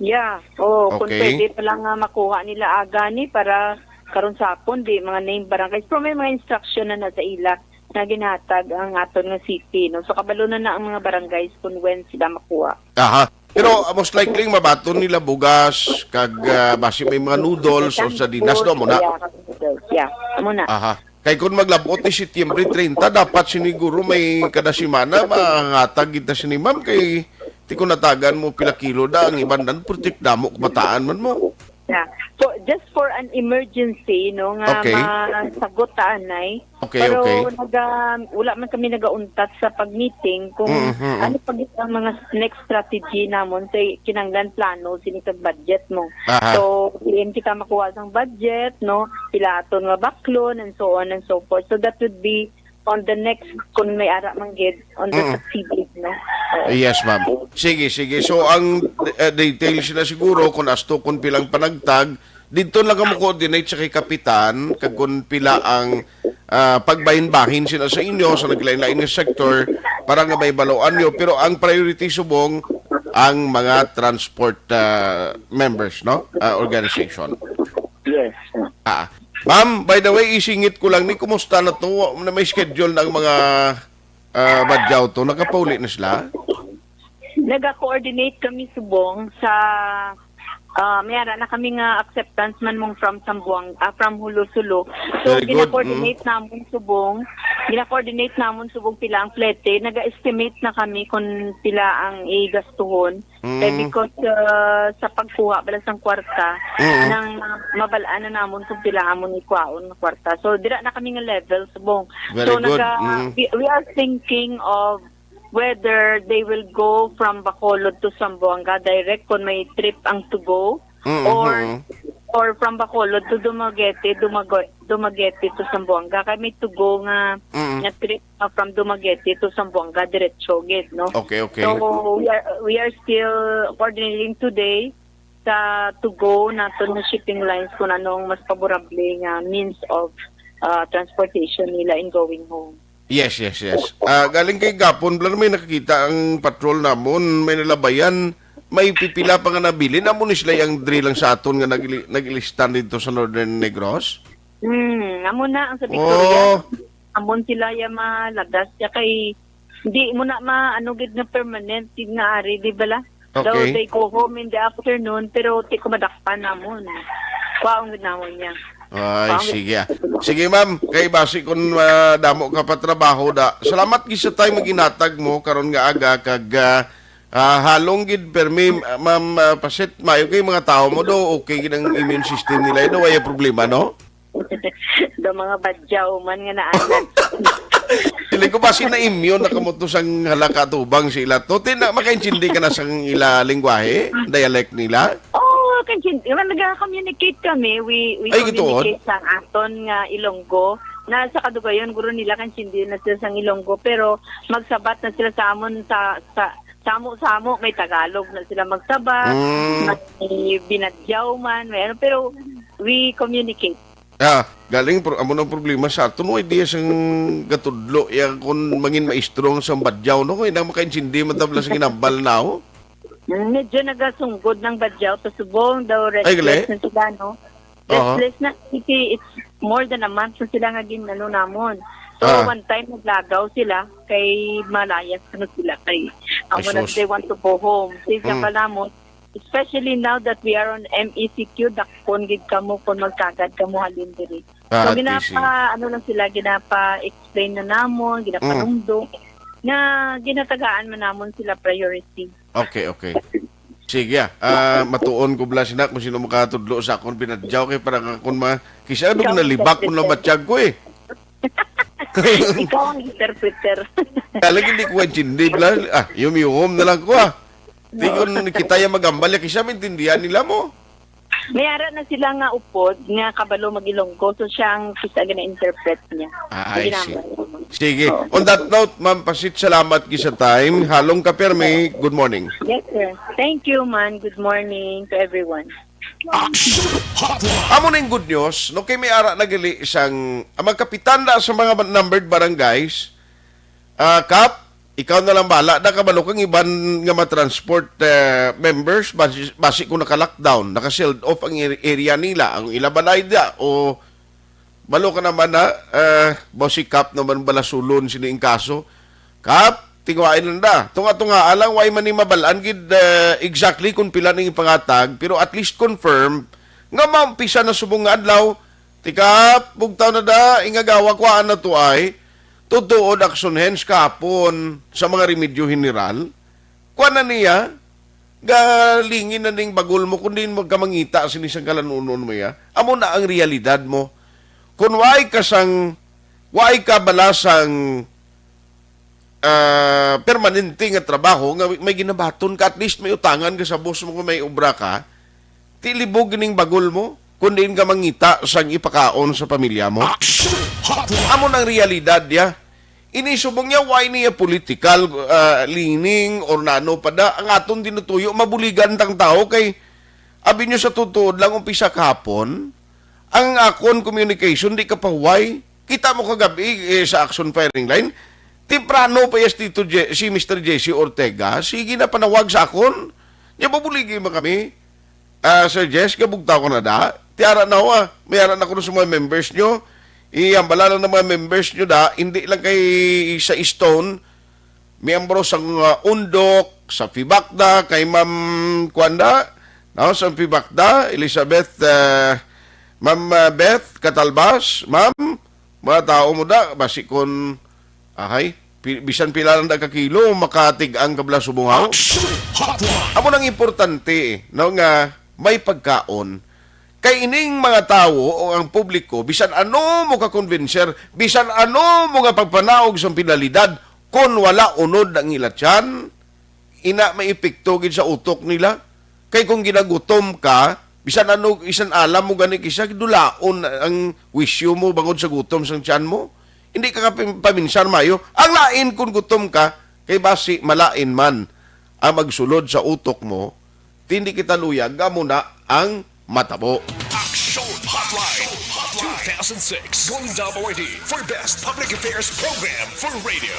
[SPEAKER 5] Yeah. Kung
[SPEAKER 3] Okay.
[SPEAKER 5] pwede pa lang makuha nila agani para karon sapon di mga name barangays. Pero may mga instruction na sa ila na ginhatag ang aton nga city, no? So kabalo na ang mga barangays kung when sila makuha.
[SPEAKER 3] Aha. Pero most likely mabaton nila bugas kag basi may mga noodles o sa dinas do mo na.
[SPEAKER 5] Yeah, amo na.
[SPEAKER 3] Aha. Kay kung maglabot ni Setyembre 30, dapat siniguro may kada semana mangatag kita sini ma'am kay ti ko natagan mo pila kilo da ang iban dan putik damo kumataan man mo.
[SPEAKER 5] Yeah. So just for an emergency, no, nga
[SPEAKER 3] Okay.
[SPEAKER 5] masagot ta anay.
[SPEAKER 3] Okay,
[SPEAKER 5] Pero
[SPEAKER 3] okay.
[SPEAKER 5] wala man kami nagauntat sa pag-meeting kung ano pag ang mga next strategy namon sa kinanglan plano sinikag budget mo.
[SPEAKER 3] Aha.
[SPEAKER 5] So diin kita makuha sang budget, no, pila aton nga baklon and so on and so forth. So that would be on the next kung may ara manggid on the succeeding, no.
[SPEAKER 3] Yes, ma'am. Sige. So, ang details na siguro kung asto kung pilang panagtag, dito lang mo coordinate sa kay kapitan kag kung pila ang pagbahin-bahin sila sa inyo sa naglain-lain nga sector para nga may baloan nyo. Pero ang priority subong ang mga transport members, no? Organization.
[SPEAKER 5] Yes.
[SPEAKER 3] Ma'am, by the way, isingit ko lang ni kumusta na to? Na may schedule ng mga badyaw to. Nakapauli na sila?
[SPEAKER 5] Naga-coordinate kami subong sa mayara na kami nga acceptance man mong from from Hulusulo. So
[SPEAKER 3] Very good.
[SPEAKER 5] gina-coordinate namon subong pila ang flete. Naga-estimate na kami kung pila ang igastuhon. Because sa pagkuha bala sang kwarta nang mabalaan na namon kung pila amon ikwaon nga kwarta. So dira na kami nga level subong.
[SPEAKER 3] Very
[SPEAKER 5] So
[SPEAKER 3] good.
[SPEAKER 5] we are thinking of whether they will go from Bacolod to Zamboanga direct kung may trip ang to go or from Bacolod to Dumaguete to Zamboanga kay may to go nga trip from Dumaguete to Zamboanga diretso gid, no.
[SPEAKER 3] Okay.
[SPEAKER 5] So we are still coordinating today sa to go naton nga shipping lines kung anong mas favorable nga means of transportation nila in going home.
[SPEAKER 3] Yes. Galing kay Gapon, plan may nakikita ang patrol namon, may nalabayan, may pipila pa nga nabili. Namon ni sila yung drill lang sa aton nga nagilistan dito sa Northern Negros?
[SPEAKER 5] Amon na ang sa Victoria.
[SPEAKER 3] Oh.
[SPEAKER 5] Amon sila ya malagas ya kay hindi mo na gid nga permanent gid nga ari di bala.
[SPEAKER 3] Okay.
[SPEAKER 5] So they go home in the afternoon pero ti ko madakpan namon. Kwaong gid namon niya.
[SPEAKER 3] Ay, sige. Sige, ma'am. Kay basi kung damo ka pa trabaho da. Salamat gid sa time maginatag mo karon nga aga kag halong gid permi ma'am pasit mayo kay mga tao mo do okay gid ang immune system nila do way problema, no?
[SPEAKER 5] Do mga badyaw man nga naanan.
[SPEAKER 3] Dili ko basi na immune nakamutos ang halaka tubang sila to. Tina makaintindi ka na sa ila lengguwahe, dialect nila.
[SPEAKER 5] Oh, kan nag-communicate kami, we
[SPEAKER 3] Ay,
[SPEAKER 5] communicate sa aton nga Ilonggo. Na sa kadugayon guro nila kan hindi na sila sa Ilonggo, pero magsabat na sila sa amon sa samo may Tagalog na sila magsabat, may binadyaw man, mayroon, pero we communicate.
[SPEAKER 3] Galing amo ng problema sa ato no idea sang gatudlo ya kun mangin maistrong sa badyaw no kay nang makaintindi man tabla sa ginambal na ho.
[SPEAKER 5] Medyo nagasunggod ng badyaw to subong daw restless na sila, no? Restless na, it's more than a month na sila nga ginano namon. So, one time naglagaw sila, kay malayas ano sila, kay they want to go home. Sige ka namon, especially now that we are on MECQ, dakpon gid kamo kung magkagad kamo halin diri. So, ginapa-explain na namon, ginapa-numdo, na ginatagaan man namon sila priority.
[SPEAKER 3] Okay. Sige, matuon ko bala sinak kung sino makatudlo sa akong pinadyaw kay para kung kisa ano nalibak ko na matiyag ko eh.
[SPEAKER 5] Ikaw ang interpreter.
[SPEAKER 3] Talagang hindi ko intindi bala. Yum na lang ko Di ko kita yung magambal kisa maintindihan nila mo.
[SPEAKER 5] Mayara na sila nga upod nga kabalo magilonggo, so siyang kisa gina-interpret niya.
[SPEAKER 3] I see. Sige. On that note, Ma'am Pasit, salamat sa time. Halong Kaperme, good morning.
[SPEAKER 5] Yes, sir. Thank you, man. Good morning to everyone.
[SPEAKER 2] Aksyon Hotline.
[SPEAKER 3] Amo na yung good news, no kay may ara nagali isang amang kapitan na sa mga numbered barangays. Kap, ikaw na lang bala, nakabalo kang iban nga ma-transport members, basi kung naka-lockdown, naka-sealed off ang area nila, ang ilabanay da, o balo ka naman na, bossy Kap naman bala sulon sino yung kaso. Kap, tingwain na. Tunga-tunga, alang way man ni mabalaan, exactly kung pila ng ipangatag, pero at least confirm, nga maumpisa na subong nga adlaw, Kap, bugtaw na da, ingagawa ko na to ay, tutuod action hens kapon sa mga remedyo general, kuha na niya, galingin na ning bagol mo, kundi mo magkamangita sinisang kalanunon mo ya, amo na ang realidad mo. Kung why ka balasang permanente nga trabaho, nga may ginabaton ka, at least may utangan ka sa boss mo kung may obra ka, tilibog ning bagol mo, kundi ka mangita sang ipakaon sa pamilya mo. Amo ng realidad ya. Inisubong niya, why niya political leaning or nano pa da, ang aton dinutuyo, mabuligan tang tao kay, abi nyo sa tutuod lang, umpisa kahapon, ang akon communication, di ka pa why, kita mo kagabi sa Aksyon firing line, temprano pa yes dito si Mr. Jesse Ortega, sige na panawag sa akon, niya babuligi mo kami, Sir Jess, kabugta ko na da, tiara na ho mayara na ko sa mga members nyo, iambala lang ng mga members nyo da, hindi lang kay sa Stone, miyembro sa Undok, sa Fibakda, kay Ma'am Kwanda, no, sa Fibakda, Elizabeth, Ma'am Beth Katalbas, Ma'am, mga tao mo da, basikon, bisan pila lang da kakilo, makatig ang kabla subungaw. Amo nang importante, no, nga may pagkaon, kay ining mga tao o ang publiko, bisan ano mo ka-convincer, bisan ano mo nga pagpanaog sa pinalidad, kung wala unod ang ilatyan, ina may epekto gid sa utok nila. Kay kung ginagutom ka, bisan ano, isan alam mo gani kisa, dulaon ang wisyo mo bangod sa gutom sa tiyan mo. Hindi ka paminsan mayo. Ang lain kung gutom ka, kay basi malain man ang magsulod sa utok mo, hindi kita luyag, gamo na ang matabo.
[SPEAKER 2] Aksyon Hotline 2006 going double ID for best public affairs program for radio.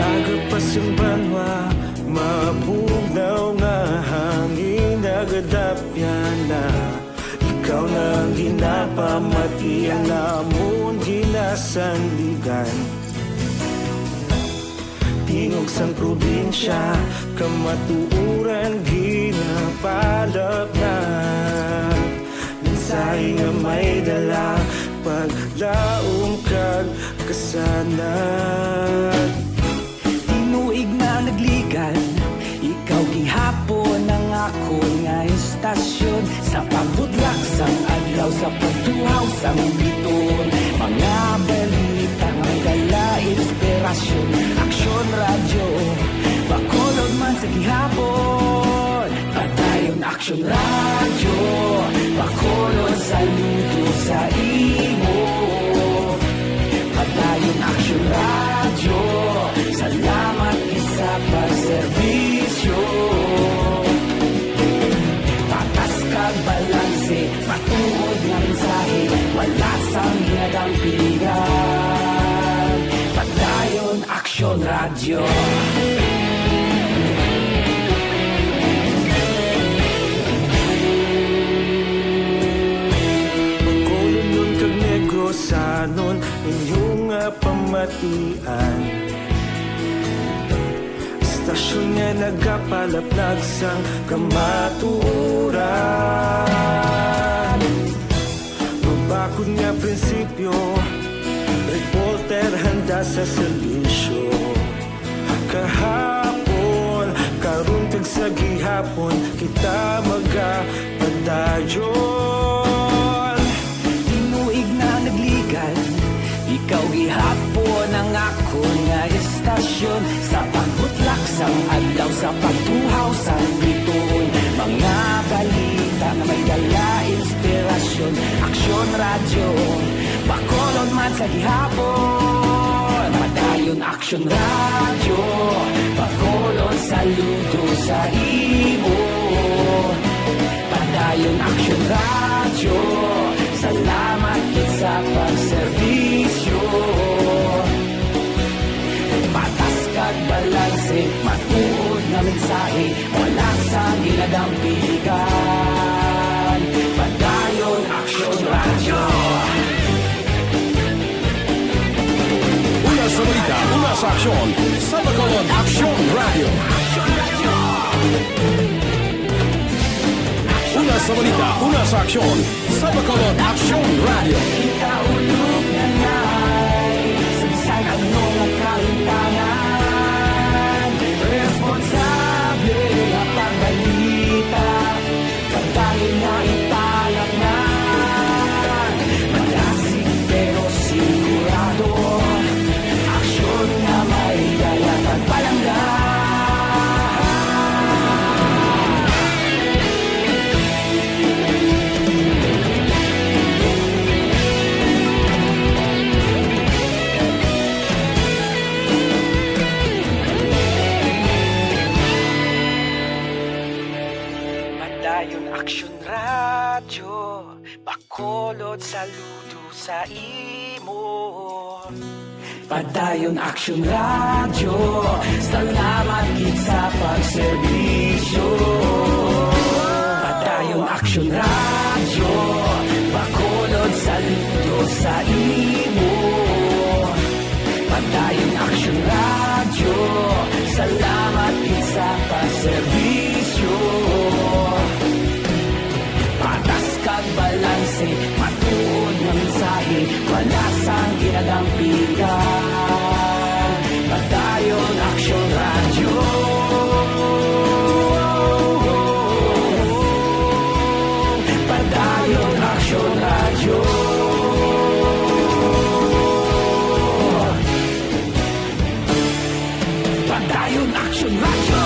[SPEAKER 6] Agapasang banwa, mabugnaw nga hangin nagadapyan na. Ikaw nang ginapamati ang namon ginasandigan. Tingog sang probinsya, kamatuuran ginapalap na. Minsay nga may dala, paglaom kag kasanat. Tinuig na nagliga sang biton. Mga balita may dala inspirasyon. Aksyon radyo, bakolod man sa gihapon. Padayon Aksyon radyo, bakolod saludo sa imo. Padayon Aksyon radyo, salamat sa pagserbisyo. Patas kag balanse, matuod nga mensahe, wala sang ginadampingan. Padayon Aksyon radyo. Pagkulong kag negosanon, inyong pamatian. Istasyon nga nagapalaplag sang kamaturan. Mabakod nga prinsipyo, reporter handa sa servisyo. Kahapon, karong kag sa gihapon, kita magapadayon. Tinuig na nagligan, ikaw gihapon ang ako nga istasyon. Sa pagbutlak sang adlaw, sa pagtuhaw sang biton. Mga balita na may dala inspirasyon. Aksyon radyo, bakolon man sa gihapon. Padayon Aksyon radyo, bakolon saludo sa imo. Padayon Aksyon radyo, salamat sa pagserbisyo. Patas kag balanse, matuod na mensahe, wala sa ginadampingan. Padayon Aksyon radyo.
[SPEAKER 1] Una sa balita, una sa aksyon, sa Bacolod Aksyon Radio. Una sa balita, una sa aksyon, sa Bacolod Aksyon Radio.
[SPEAKER 6] Kita ulog na ngay, sagsag ang mga kalintangan. Responsable ang pagbalita, pagdahil na italak na. Malasig pero sigurado, aksyon na may dala pagpalanggan. Padayon Aksyon radyo, bakolod saludo sa imo. Padayon Aksyon radyo, salamat gid sa pagserbisyo. Padayon Aksyon radyo, bakolod saludo sa imo. Padayon Aksyon radyo, salamat gid sa pagserbisyo. Patas kag balanse, matuod nga mensahe, wala sang ginadampingan. Padayon Aksyon radyo. Padayon Aksyon radyo. Padayon Aksyon radyo.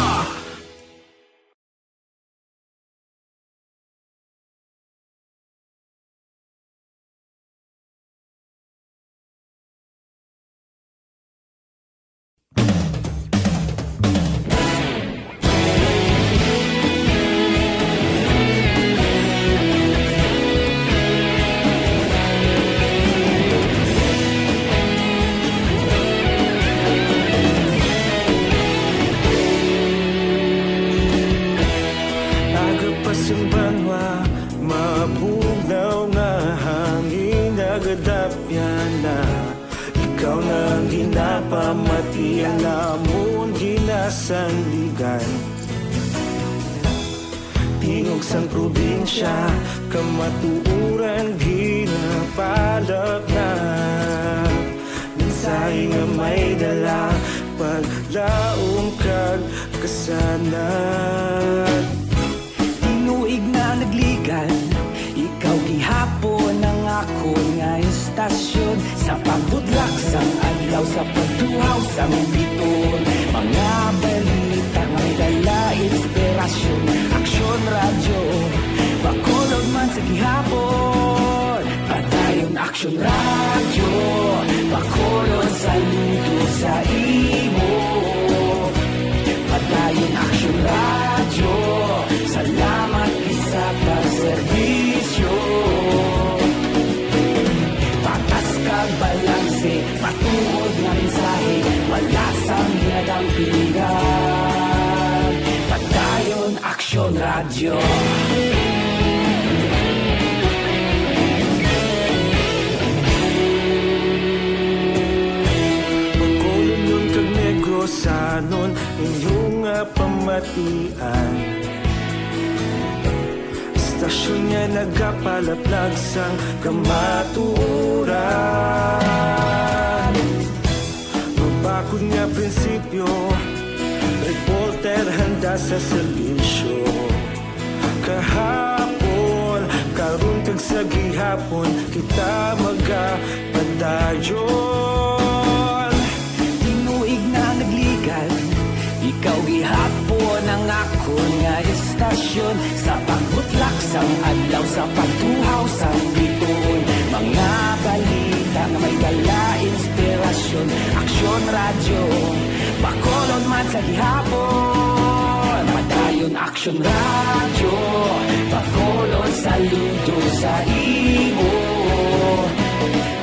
[SPEAKER 6] Agapasumbanwa, mabugnaw na hangin nagadapyan na. Ikaw nang ginapamatian, namon ginasanligan. Tingog sang probinsya, kamatuuran ginapalap na. Mensahe nga may dala, paglaom kag kasanat. Tinuig na nagligan, ikaw gihapon ang ako Sa pagbudlak sang adlaw, sa pagtuhaw sang biton, mga balita may dala inspirasyon. Aksyon radyo, bakulog man sa gihapon. Padayon Aksyon radyo, bakulog saludo sa imo. Padayon Aksyon radyo, salamat sa pagserbisyo. Patas kag balanse, patuod na mensahe, wala sang hinagang pilihan. Padayon Aksyon radyo. Pagkulong kag negrosanon, inyong pamatian. Istasyon niya nagapalaplag sang kamaturan. Mabakod nga prinsipyo, reporter handa sa serbisyo. Kahapon, karon kag sa gihapon, kita magapadayon. Tinuig na nagligal, ikaw gihapon ang akon nga istasyon. Sa pagbutlak sang adlaw, sa pagtuhaw sang biton, mga balita nga may dala inspirasyon. Aksyon radyo, bakolon man sa gihapon. Padayon Aksyon radyo, bakolon saludo sa imo.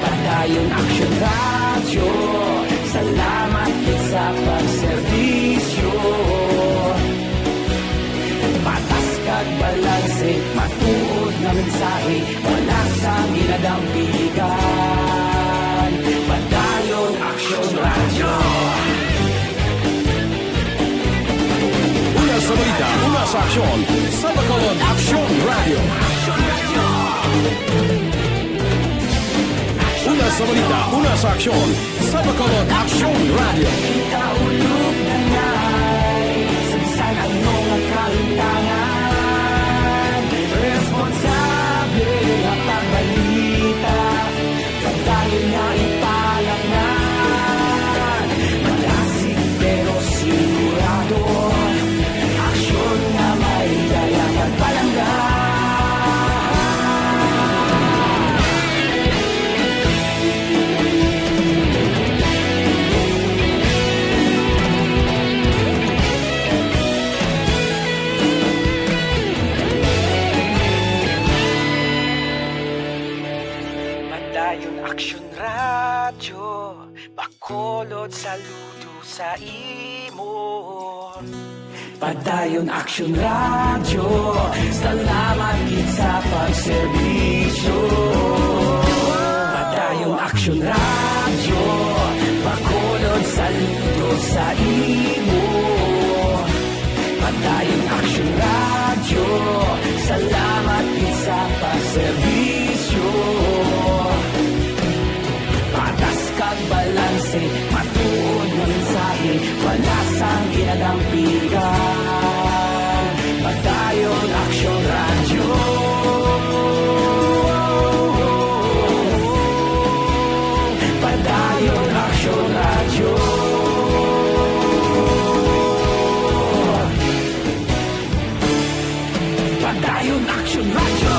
[SPEAKER 6] Padayon Aksyon radyo, salamat sa pagserbisyo. Patas kag balanse, matuod na mensahe, wala sang ginadampigan. Padayon Aksyon radyo.
[SPEAKER 1] Una sa balita, una sa aksyon, sa Bacolod Aksyon Radio. Una sa balita, una sa aksyon, sa Bacolod Aksyon Radio.
[SPEAKER 6] Kaulog na ngay, sansan ang mga kalintangan. Responsable at pagbalita, pagdayon na ipalaknan. Malasig pero sigurado, aksyon na may dala pagpalanggan. Padayon Aksyon radyo, bakolod saludo sa imo. Padayon Aksyon radyo, salamat gid sa pagserbisyo. Padayon Aksyon radyo, bakolod saludo sa imo. Padayon Aksyon radyo, salamat gid sa pagserbisyo. Patas kag balanse, matuod na mensahe, wala sang ginadampigan. Padayon Aksyon radyo. Padayon Aksyon radyo. Padayon Aksyon radyo.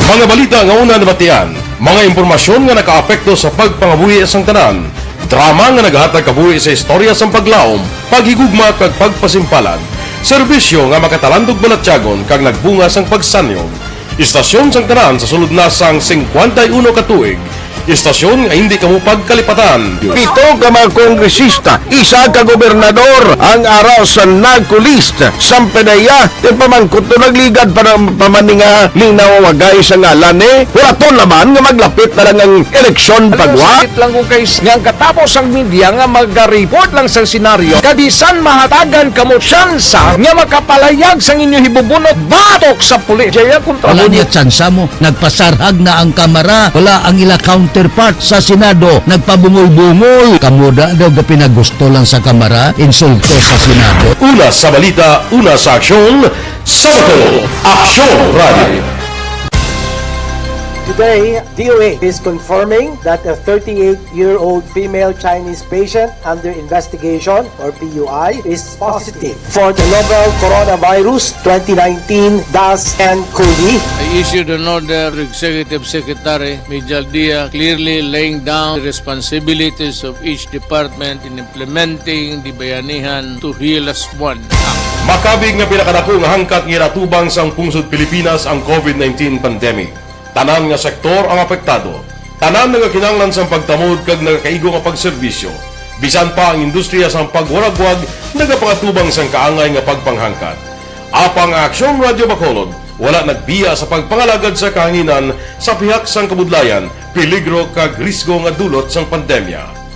[SPEAKER 3] Mga balita nga una nabatian, mga impormasyon nga nakaapekto sa pagpangabuhi sang tanan, drama nga nagahatag kabuhi sa istorya sang paglaom, paghigugma kag pagpasimpalan, serbisyo nga makatalandog balatyagon kag nagbunga sang pagsanyog, istasyon sang tanan sa sulod na sang 51 ka tuig, istasyon nga hindi kamo pagkalipatan.
[SPEAKER 7] Pito ka mga kongresista, isa ka gobernador ang araw sa nagkulist sa pedaya di pamangkot to nagligad para pamaninga linaw wagay sa ngalan wala naman nga maglapit na lang ang eleksyon pagwa.
[SPEAKER 8] Sakit lang ko guys nga katapos ang media nga mag-report lang sa senaryo kadisan mahatagan kamo tsansa nga makapalayag sa inyo hibubunot batok sa pulis. Jaya kontra
[SPEAKER 9] Wala niya tsansa mo, nagpasarhag na ang kamera, wala ang ila counterpart sa Senado nagpabungol-bungol. Kamuda daw pinagusto lang sa Kamara, insulto sa Senado.
[SPEAKER 7] Una sa balita, una sa aksyon, Sabado, Aksyon Radio.
[SPEAKER 10] Today, DOA is confirming that a 38-year-old female Chinese patient under investigation, or PUI, is positive for the novel coronavirus 2019-nCoV.
[SPEAKER 11] I issued an order to Executive Secretary Mijal Dia clearly laying down the responsibilities of each department in implementing the Bayanihan to Heal as One Act.
[SPEAKER 7] Makabig nga pinakadako nga hangkat nga natubang sang pungsod Pilipinas ang COVID-19 pandemic. Tanan nga sektor ang apektado. Tanan nga kinahanglan sang pagtamod kag nagakaigo nga pagserbisyo. Bisan pa ang industriya sang pagwaragwag nagapangatubang sang kaangay nga pagpanghangkat. Apang Aksyon Radio Bacolod wala nagbiya sa pagpangalagad sa kahanginan sa pihak sang kabudlayan, peligro kag risgo nga dulot sang pandemya.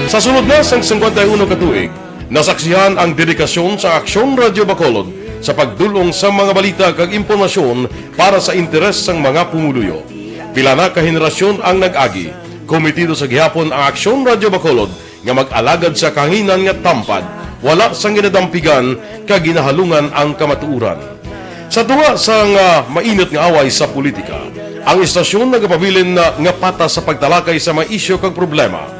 [SPEAKER 7] Sa sunod na sang 51 katuig, nasaksihan ang dedikasyon sa Aksyon Radio Bacolod sa pagdulong sa mga balita kag impormasyon para sa interes sang mga pumuluyo. Pila na ka henerasyon ang nag-agi, komitido sa gihapon ang Aksyon Radio Bacolod nga mag-alagad sa kahanginan nga tampad, wala sang ginadampigan kag ginahalungan ang kamatuuran. Sa tunga sang mainit nga away sa politika, ang istasyon nagapabilin na nga patas sa pagtalakay sa mga isyu kag problema.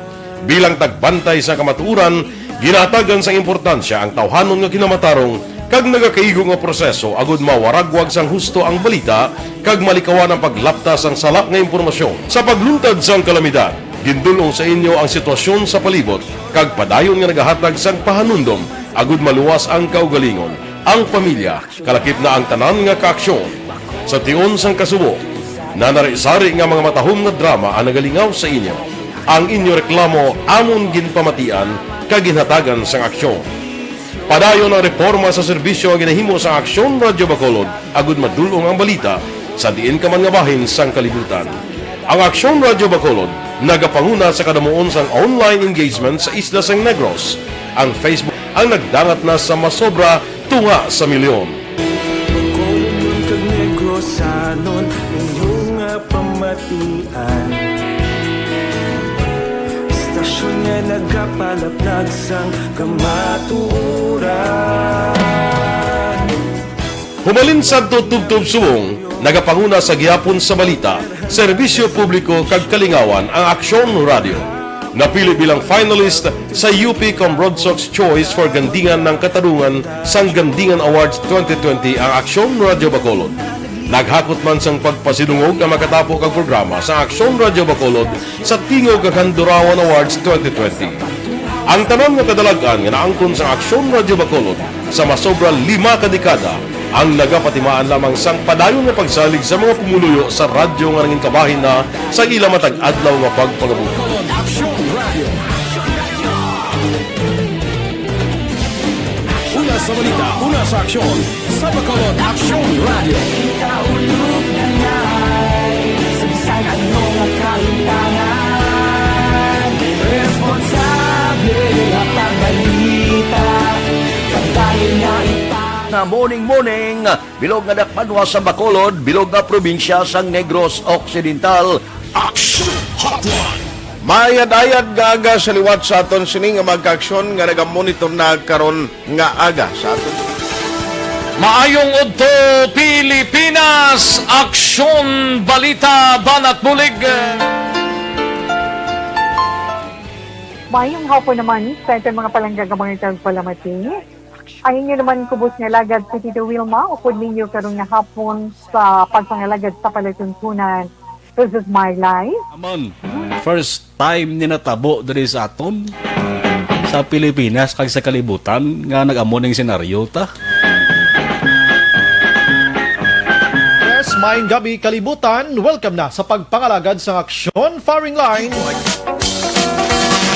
[SPEAKER 7] Bilang tagbantay sa kamatuuran, ginatagan sa importansya ang tawhanon nga kinamatarong kag nagakaigo nga proseso agud mawaragwag sang husto ang balita kag malikawan ang paglaptas ang salak nga impormasyon. Sa pagluntad sang kalamidad, gindulong sa inyo ang sitwasyon sa palibot kag padayon nga nagahatag sang pahanundom agud maluwas ang kaugalingon, ang pamilya, kalakip na ang tanan nga kaaksyon. Sa tion sang kasubo, nanari-sari nga mga matahom nga drama ang nagalingaw sa inyo. Ang inyo reklamo amon ginpamatian kag ginhatagan sang aksyon. Padayon ang reforma sa serbisyo ang ginahimo sa Aksyon Radio Bacolod agud madulong ang balita sa diin ka man nga bahin sang kalibutan. Ang Aksyon Radio Bacolod nagapanguna sa kadamuon sang online engagement sa isla sang Negros. Ang Facebook ang nagdangat na sa masobra tunga sa milyon.
[SPEAKER 6] Bacolod kag Negros sanon inyong pamatian. Nga nagapalaplag sang kamatuuran.
[SPEAKER 7] Humalin sa tutubtub suwong, nagapanguna sa gihapon sa balita, serbisyo publiko kag kalingawan ang Aksyon Radio. Napili bilang finalist sa UP Broad Sox Choice for Gandingan ng Katarungan sang Gandingan Awards 2020 ang Aksyon Radio Bacolod. Naghakot man sang pagpasidungog ang makatapo kang programa sa Aksyon Radio Bacolod sa Tingog kag Handurawan Awards 2020. Ang tanan nga kadalagan nga naangkon sa Aksyon Radio Bacolod sa masobra 5 kadekada ang nagapatimaan lamang sang padayon nga pagsalig sa mga pumuluyo sa radyo nga nangin kabahin na sa ila matag adlaw nga pagpangabuhi.
[SPEAKER 1] Una sa balita, una sa aksyon, sa Bacolod Aksyon Radio.
[SPEAKER 6] Kaulog na ngay, sa anong kahintangan, responsable ang pagbalita, kagaya na
[SPEAKER 9] Na morning, bilog nga dakpanwa sa Bacolod, bilog nga probinsya sang Negros Occidental.
[SPEAKER 1] Aksyon Hotline.
[SPEAKER 3] Mayad-ayad nga aga sa liwat sa aton sini nga magkaaksyon nga nagamonitor na karon nga aga sa aton.
[SPEAKER 8] Maayong udto Pilipinas, Aksyon Balita Banat Bulig.
[SPEAKER 5] Mayong hapon naman sa ito mga palanggagamang itang palamati. Ay inyo naman kubos nga lagad sa Tito Wilma, upod ninyo karong nga hapon sa pagpangalagad sa palatuntunan. This is my life.
[SPEAKER 12] Amon, first time ni natabo diri sa aton sa Pilipinas kag sa kalibutan nga nag-amon ning senaryo ta.
[SPEAKER 13] Yes, maayong gabi kalibutan. Welcome na sa pagpangalagad sa Aksyon Firing Line.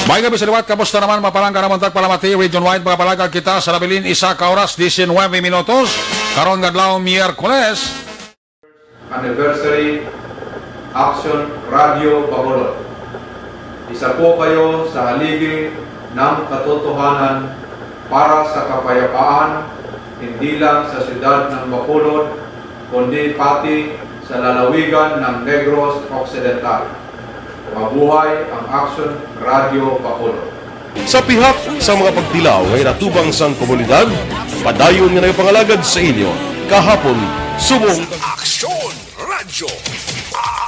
[SPEAKER 8] May gabi sa liwat, kamusta naman mapalangga naman tagpalamati, region wide mga palagag kita sa labilin isa ka oras, 19 minutos, karon gadlaw Miyerkules.
[SPEAKER 14] Anniversary Aksyon Radio Bacolod. Isa po kayo sa haligi ng katotohanan para sa kapayapaan, hindi lang sa siyudad ng Bacolod, kundi pati sa lalawigan ng Negros Occidental. Mabuhay ang Aksyon Radio Bacolod.
[SPEAKER 7] Sa pihak sa mga pagtilaw ay natubang sang komunidad, padayon nga nagpangalagad sa inyo. Kahapon, subong
[SPEAKER 2] Aksyon Radio.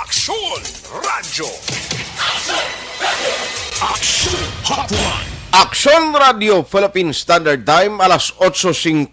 [SPEAKER 2] Aksyon Radio. Aksyon Hotline.
[SPEAKER 3] Aksyon Radio Philippine Standard Time, alas 8:59.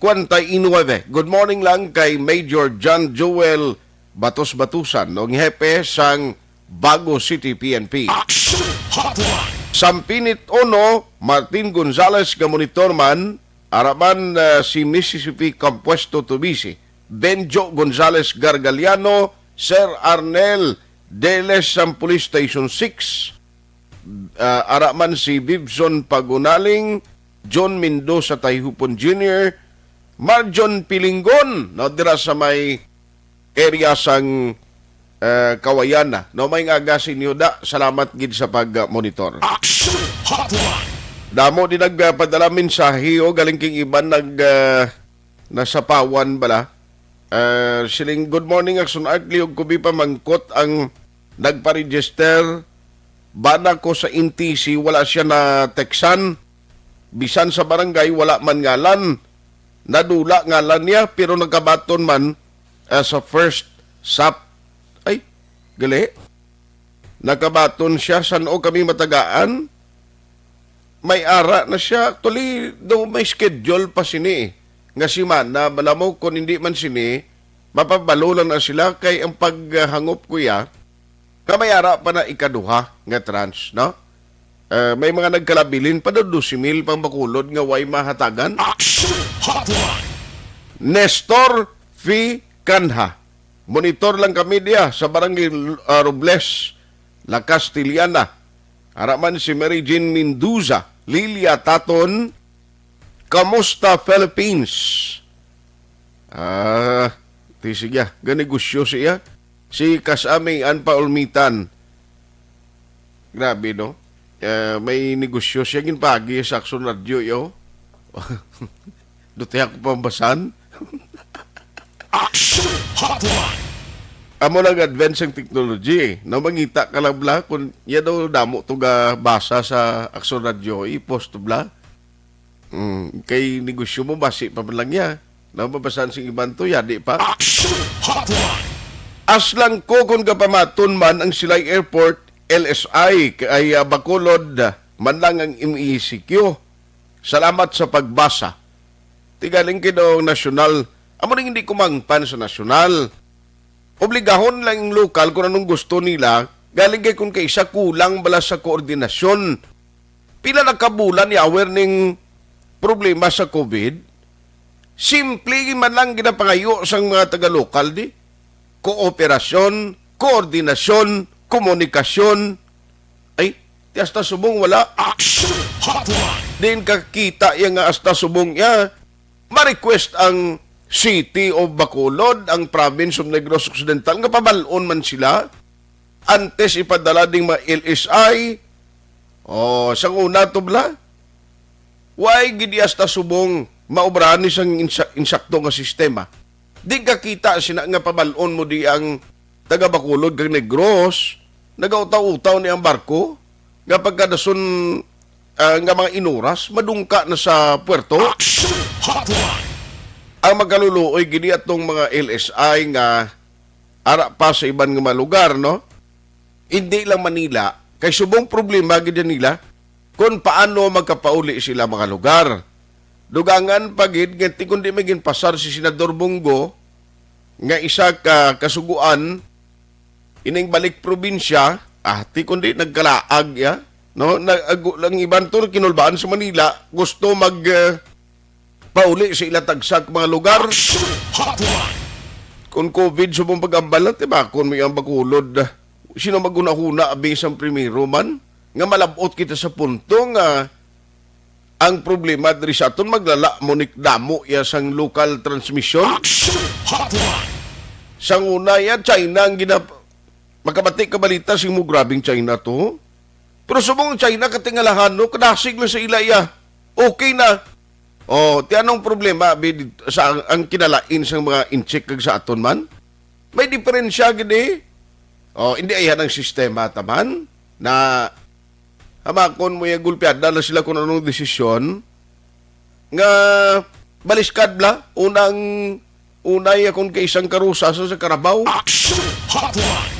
[SPEAKER 3] Good morning lang kay Major John Joel Batos-Batusan, ng hepe sang Bago City PNP.
[SPEAKER 2] Aksyon Hotline.
[SPEAKER 3] Sampinit Ono, Martin Gonzales nga monitorman, araman si Mississippi Compuesto Tubisi, Benjo Gonzales Gargaliano, Sir Arnel Deles sang Police Station 6, araman si Bibson Pagunaling, John Mendoza Tayhopon Jr., Marjon Pilingon, no, dira sa may area sang Kawayana. No, may nga gasin nyo da. Salamat gid sa pag-monitor.
[SPEAKER 2] Aksyon Hotline.
[SPEAKER 3] Damo din nagpadala mensahe o galing king iban nasa pawan bala. Siling good morning Aksyon Art Liog kubi pa mangkot ang nagpa-register bana ko sa NTC, wala siya na teksan, bisan sa barangay wala man ngalan, nadula ngalan niya pero nagkabaton man sa first SAP. Ay, gali, nagkabaton siya, saan o kami matagaan, may ara na siya, actually daw may schedule pa sini nga si man na balamo kung hindi man sini mapabalo lang na sila kay ang paghangop kuya kamayara pa na ikaduha nga trans, no? May mga nagkalabilin pa do 12,000 pang Bacolod nga way mahatagan.
[SPEAKER 2] Aksyon Hotline.
[SPEAKER 3] Nestor Fi Kanha. Monitor lang kami diya sa barangay Robles, La Castillana. Haraman si Mary Jean Mendoza, Lilia Taton, Kamusta Philippines? Sige, ganegosyo siya. Si Kasaming Anpa Ulmitan. Grabe, no? May negosyo siya ginpagi sa Aksyon Radio, yo. Dute ako pambasan.
[SPEAKER 2] Aksyon Hotline.
[SPEAKER 3] Amo lang advancing technology, na mangita ka lang bla, kung yan daw damo ito basa sa Aksyon Radio, i-post bla. Kay negosyo mo, basi pa man lang yan. Na mabasan sing iban to, yadi pa.
[SPEAKER 2] Aksyon Hotline.
[SPEAKER 3] Aslang ko kung kapamaton man ang Silay Airport, LSI, kay Bacolod, man lang ang MECQ. Salamat sa pagbasa. Tigaling kinong nasyonal. Amo rin hindi kumangpan sa nasyonal. Obligahon lang yung lokal kung anong gusto nila. Galing kay kung kaisa kulang bala sa koordinasyon. Pila nagkabulan i-aware ning problema sa COVID. Simple man lang ginapangayo sa mga taga-lokal di. Kooperasyon, koordinasyon, komunikasyon. Ay, ti hasta subong wala.
[SPEAKER 2] Aksyon Hotline.
[SPEAKER 3] Din kakita yung nga hasta subong ya. Ma-request ang City of Bacolod, ang Province of Negros Occidental, nga pabalon man sila. Antes ipadala ding mga LSI. Sang una to bla. Why gidi hasta subong maobrahan isang insakto nga sistema. Di ka kita sina nga pabalon mo di ang taga Bacolod kag Negros, nagautaw-utaw ni ang barko, nga pagkadason nga mga inuras, madungka na sa puerto.
[SPEAKER 2] Aksyon Hotline.
[SPEAKER 3] Ang magkaluluoy gini atong mga LSI nga ara pa sa iban nga mga lugar, no? Hindi lang Manila, kay subong problema gid nila kung paano magkapauli sila mga lugar. Dugangan pagid nga kundi may ginpasar si Senador Bongo nga isa ka kasuguan ining balik probinsya, ti kundi nagkalaag ya, no? Lang iban to kinulbaan sa Manila, gusto mag pauli sa ilatagsak mga lugar. Kung COVID subong pag-ambalan, diba? Kung may ang Bacolod, sino maguna-huna abisang primero man? Nga malabot kita sa punto nga ang problema diri sa aton maglala monik damo ya sang local transmission. Sang una ya China ang makabati ka balita sing mo grabing China to. Pero subong China katingalahano kadasig na sa ilaya. Okay na. O, ti anong problema sa ang kinalain sa mga incheck kag sa aton man? May diferensya gini. O, hindi ayan ang sistema taman na hamakon mo yung gulpiada na sila kung anong desisyon nga baliskad bla unay akong kaisang karusa sa Karabaw.
[SPEAKER 2] Aksyon Hotline.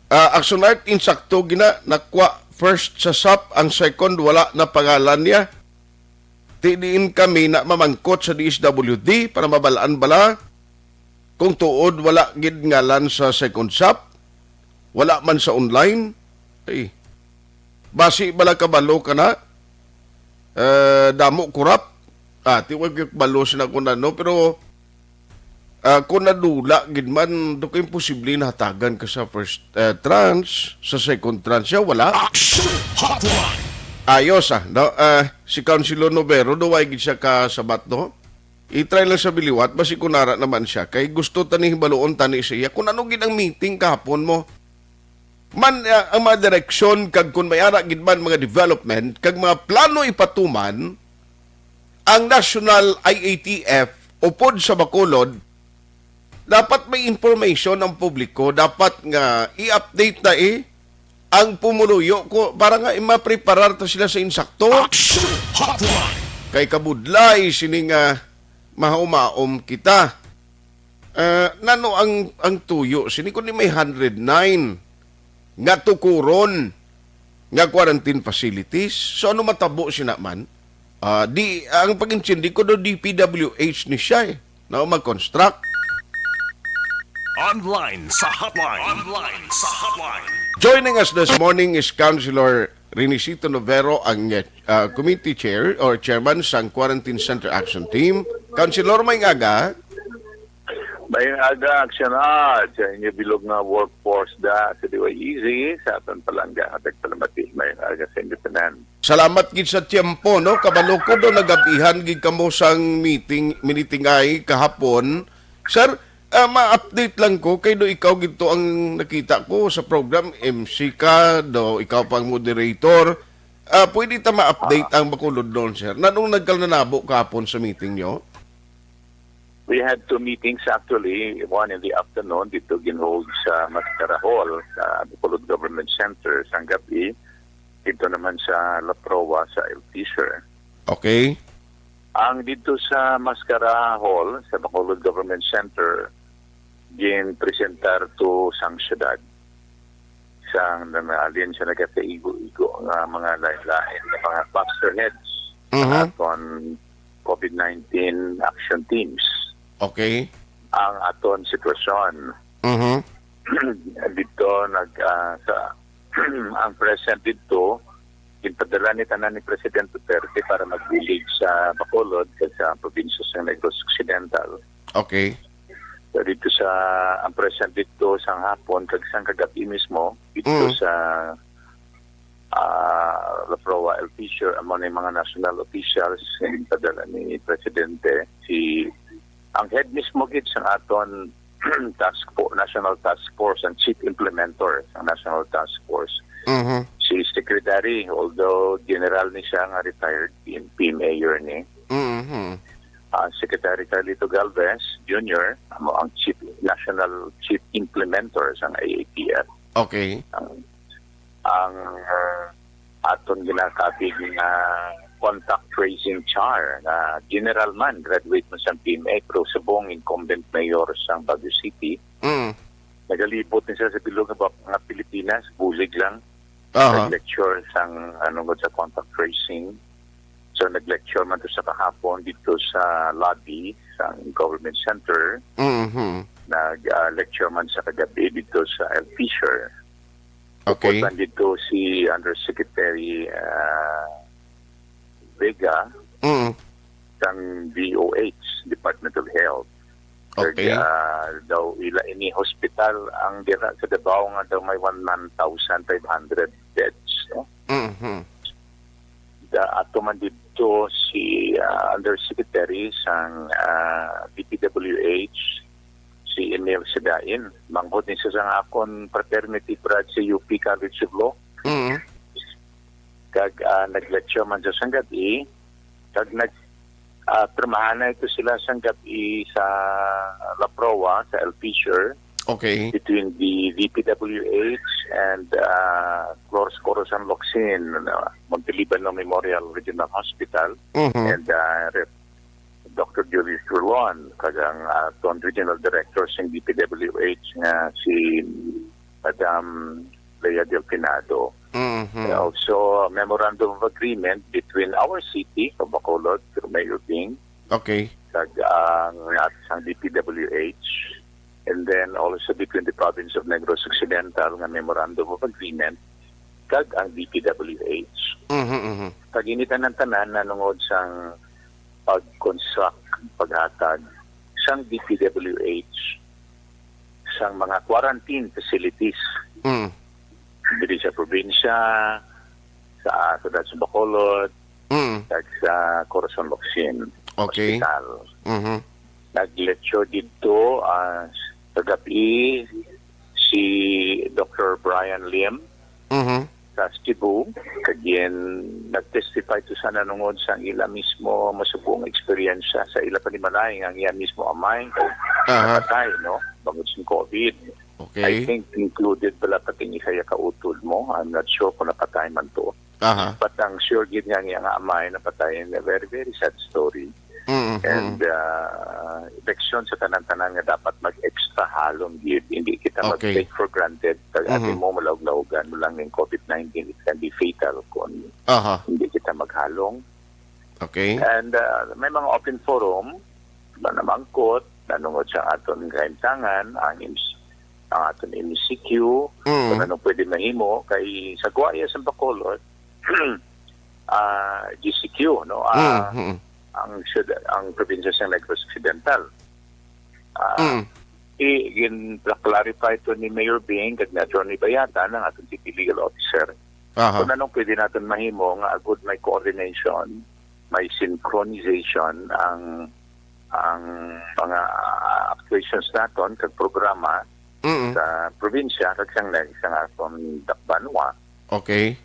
[SPEAKER 3] Aksyon art insakto gina nakwa first sa SAP, ang second wala na pangalan niya. Tidiin kami na mamangkot sa DSWD para mabalaan bala kung tuod wala gid ngalan sa second SAP, wala man sa online. Ay, basi bala kabalo ka na, damo kurap. Tiwag yung balo sila kung ano, pero kung nadula, gid man, do ko imposible na hatagan ka sa first tranche, sa second tranche, wala.
[SPEAKER 2] Aksyon Hotline.
[SPEAKER 3] Ayos no? Si Councilor Novero, duway gid siya kasabat, no? I-try lang sa biliwat, basi kunara naman siya, kay gusto tani baloon tani siya, kung ano gid ang meeting kahapon mo, man ang mga direksyon, kag kung may ara gid man mga development, kag mga plano ipatuman, ang National IATF, upod sa Bacolod, dapat may information ang publiko, dapat nga i-update na ang pumuluyo ko para nga mapreparar ta sila sa insakto.
[SPEAKER 2] Aksyon Hotline.
[SPEAKER 3] Kay kabudlay sining mahaumaom kita. Nano ang tuyo sini kun may 109 nga tukuron nga quarantine facilities. So ano matabo sina man? Di ang pag-intindi ko do DPWH ni siya na mag-construct.
[SPEAKER 2] Online sa hotline. Online sa hotline.
[SPEAKER 3] Joining us this morning is Councilor Renisito Novero, ang committee chair or chairman sa Quarantine Center Action Team. Councilor, may ngaga?
[SPEAKER 15] May aga aksyonan sa inyo bilog nga workforce da sa diway easy sa aton palangga at palamati may aga sa inyo tanan.
[SPEAKER 3] Salamat gid sa tiempo, no? Kabalo ko do nagabihan gid kamo sang meeting ay kahapon. Sir, ma-update lang ko kay do ikaw gito ang nakita ko sa program, MC ka, do ikaw pang moderator. Pwede ta ma-update ang Bacolod doon, sir. Nanong nagkalnanabo kahapon sa meeting nyo?
[SPEAKER 15] We had two meetings actually, one in the afternoon dito ginhold sa Mascara Hall sa Bacolod Government Center sa gabi. Dito naman sa La Proa sa El Fisher.
[SPEAKER 3] Okay.
[SPEAKER 15] Ang dito sa Mascara Hall sa Bacolod Government Center gin-presentar to sang syudad. Sang alien siya nagkataigo-igo nga mga lain-lain na mga cluster heads aton COVID-19 action teams.
[SPEAKER 3] Okay.
[SPEAKER 15] Ang aton sitwasyon. Dito ang present dito ginpadala ni tanan ni President Duterte para magbilig sa Bacolod sa probinsya sa Negros Occidental.
[SPEAKER 3] Okay.
[SPEAKER 15] So, dito sa ang present dito sa hapon kag sang kagabi mismo dito sa La Proa El Fisher among mga national officials ginpadala ni Presidente ang head mismo gid sa aton National Task Force and Chief Implementer ng National Task Force. Si Secretary, although General ni siya nga retired, PNP Mayor ni. Secretary Carlito Galvez Jr. ang National Chief Implementer sa IATF.
[SPEAKER 3] Okay.
[SPEAKER 15] Ang aton ginakabig na contact tracing char na general man, graduate mo sa PMA, pero subong incumbent mayor sa Baguio City. Nagalipot niya sa bilog nga Pilipinas, bulig lang. Nag-lecture sa contact tracing. So nag-lecture man to sa kahapon dito sa lobby sa government center. Nag-lecture man sa kagabi dito sa El Fisher.
[SPEAKER 3] Okay.
[SPEAKER 15] Pupuntan dito si Undersecretary Vega ng DOH, Department of Health.
[SPEAKER 3] Okay.
[SPEAKER 15] Daw ini hospital ang dira sa Davao nga daw may 1,500 beds. No? Ato man dito si Undersecretary sang DPWH si Emil Sedain. Manghod ni siya sa akon fraternity brad sa UP College of Law. Kag nag-lecture man sa gabi, kag Pirmahan na ito sila sa gabi sa La Proa, sa El Fisher,
[SPEAKER 3] Okay.
[SPEAKER 15] between the DPWH and Corazon Locsin, Montelibano Memorial Regional Hospital, and Dr. Julius Turlon, kagang aton Regional Director sa DPWH nga si Madam Lea Del Pinado. Also, a memorandum of agreement between our city, Bacolod, through Mayor Bing,
[SPEAKER 3] Okay.
[SPEAKER 15] kag ang DPWH, and then also between the province of Negros Occidental nga memorandum of agreement kag ang DPWH. Paginitan ng tanan nanungod sang pag-construct, paghatag sang DPWH sang mga quarantine facilities diri sa probinsya, sa Bacolod, kag sa Corazon Locsin
[SPEAKER 3] Okay.
[SPEAKER 15] Hospital. Nag-lecture dito sa gabi si Dr. Brian Lim sa Cebu. Kagyan nag-testify to sa nanungod sa ila mismo masubong eksperyensya sa ila panimalay ang iya mismo amay napatay, no? Bangod sa COVID.
[SPEAKER 3] Okay.
[SPEAKER 15] I think included pala pati ni kaya kautol mo. I'm not sure kung napatay man to. But ang sure gid nga nga amay napatay in a very, very sad story. And eleksyon sa tanan-tanan nga dapat mag-extra halong gid. Hindi kita mag-take for granted. Pag ating mo malawag-lawagan mo lang ng COVID-19, it can be fatal kung hindi kita maghalong.
[SPEAKER 3] Okay.
[SPEAKER 15] And may mga open forum na namangkot, nanungod sa aton kaimtangan, ang aton MCQ, kung anong pwede mahimo, kay sa Guaya sa Bacolod, GCQ, no? Ang probinsya sa Negros Occidental. I-clarify to ni Mayor Bing kag na Johnny Bayata ng atong city legal officer kung anong pwede natin mahimo nga good may coordination, may synchronization ang mga actuations naton kag programa sa probinsya kag sang atong Dakbanwa.
[SPEAKER 3] Okay.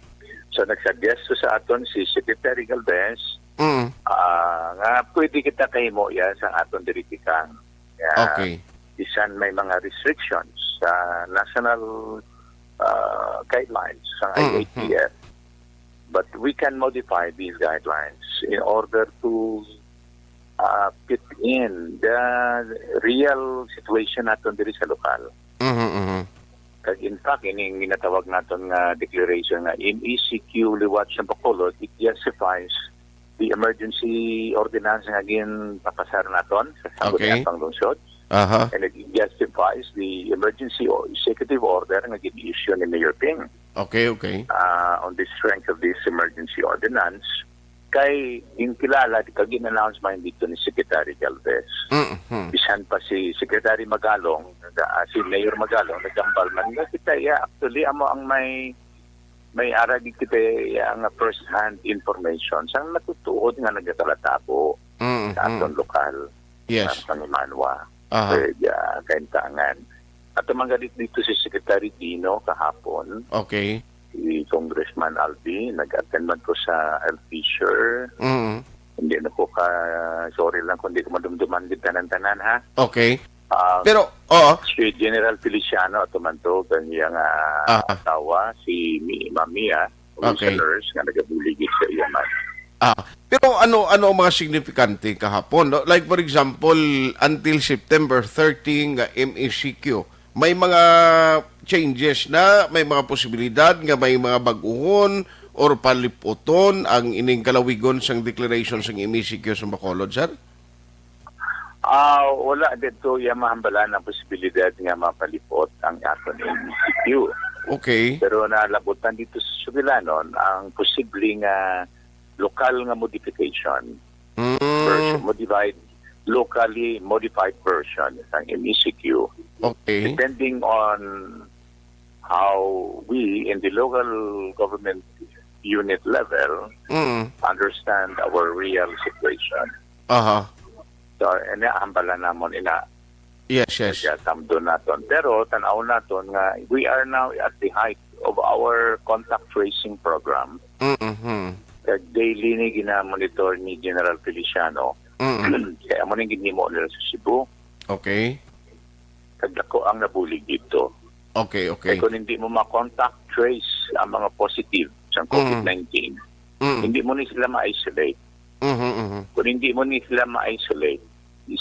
[SPEAKER 15] So nagsuggest sa aton si Secretary Galvez nga pwede kita kahimo yan sa aton diritikan.
[SPEAKER 3] Okay.
[SPEAKER 15] Isan may mga restrictions sa national guidelines sa IATF. But we can modify these guidelines in order to fit in the real situation naton diri sa lokal. Kag in fact, ining ginatawag naton nga declaration nga in ECQ liwat sa Bacolod, it justifies the emergency ordinance nga papasar naton sa Sangguniang Lungsod. And it justifies the emergency or executive order nga gin-issue ni Mayor Ping.
[SPEAKER 3] Okay.
[SPEAKER 15] On the strength of this emergency ordinance, kay inkilala kag in-announce man dito ni Secretary Galvez. Bisan pa si Secretary Magalong, si Mayor Magalong, nagambal man nga kita, actually, amo ang may ara di kita ang first-hand information sang natutuod nga nagatalatabo sa atong lokal.
[SPEAKER 3] Yes.
[SPEAKER 15] Sa Panimanwa. Kaintangan. At tumanggalit dito si Secretary Dino kahapon.
[SPEAKER 3] Okay.
[SPEAKER 15] Si Congressman Albi, nag-attend man ko sa El Fisher. Hindi na ko sorry lang kung di ko madumduman din tanan-tanan, ha?
[SPEAKER 3] Okay.
[SPEAKER 15] Pero, si General Feliciano at tumantog ang iyang asawa, si Mamia, commissioners, nga nagabuligid sa iyaman.
[SPEAKER 3] Pero ano ang mga signifikante kahapon? No? Like for example, until September 30 nga MECQ, may mga changes na, may mga posibilidad nga may mga baguhon or paliputon ang ining kalawigon sang declaration sang MECQ sa Bacolod, sir?
[SPEAKER 15] Wala dito yung mahambalan ng posibilidad nga mapalipot ang aton MECQ.
[SPEAKER 3] Okay.
[SPEAKER 15] Pero nalabutan dito sa Subilanon ang posibleng lokal nga modification. Locally modified version ng MECQ.
[SPEAKER 3] Okay.
[SPEAKER 15] Depending on how we in the local government unit level understand our real situation. So, inaambala namon
[SPEAKER 3] Yes.
[SPEAKER 15] Tamdo naton. Pero tanaw naton nga we are now at the height of our contact tracing program. Daily ni gina-monitor ni General Feliciano Kaya mo nang ginimo nila sa Cebu.
[SPEAKER 3] Okay.
[SPEAKER 15] Kagdako ang nabulig dito.
[SPEAKER 3] Okay.
[SPEAKER 15] Kaya kung hindi mo ma-contact trace ang mga positive sa COVID-19, hindi mo ni sila ma-isolate. Kung hindi mo ni sila ma-isolate,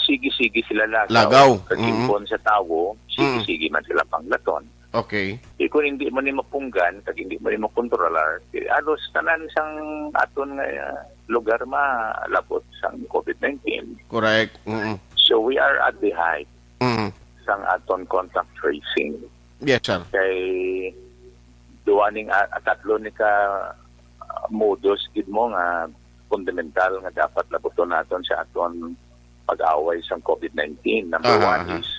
[SPEAKER 15] sige sila lagaw. Kagimpon sa tao, sige man sila panglaton.
[SPEAKER 3] Okay.
[SPEAKER 15] Kung hindi mo ni mapunggan, kag hindi mo ni makontrolar, alos tanan sang aton nga lugar malabot sang COVID-19.
[SPEAKER 3] Correct.
[SPEAKER 15] So we are at the height sang aton contact tracing.
[SPEAKER 3] Yes, sir.
[SPEAKER 15] Kay duwaning tatlo ni ka modus gid mo nga fundamental nga dapat labuton naton sa aton pag-away sa COVID-19. Number one is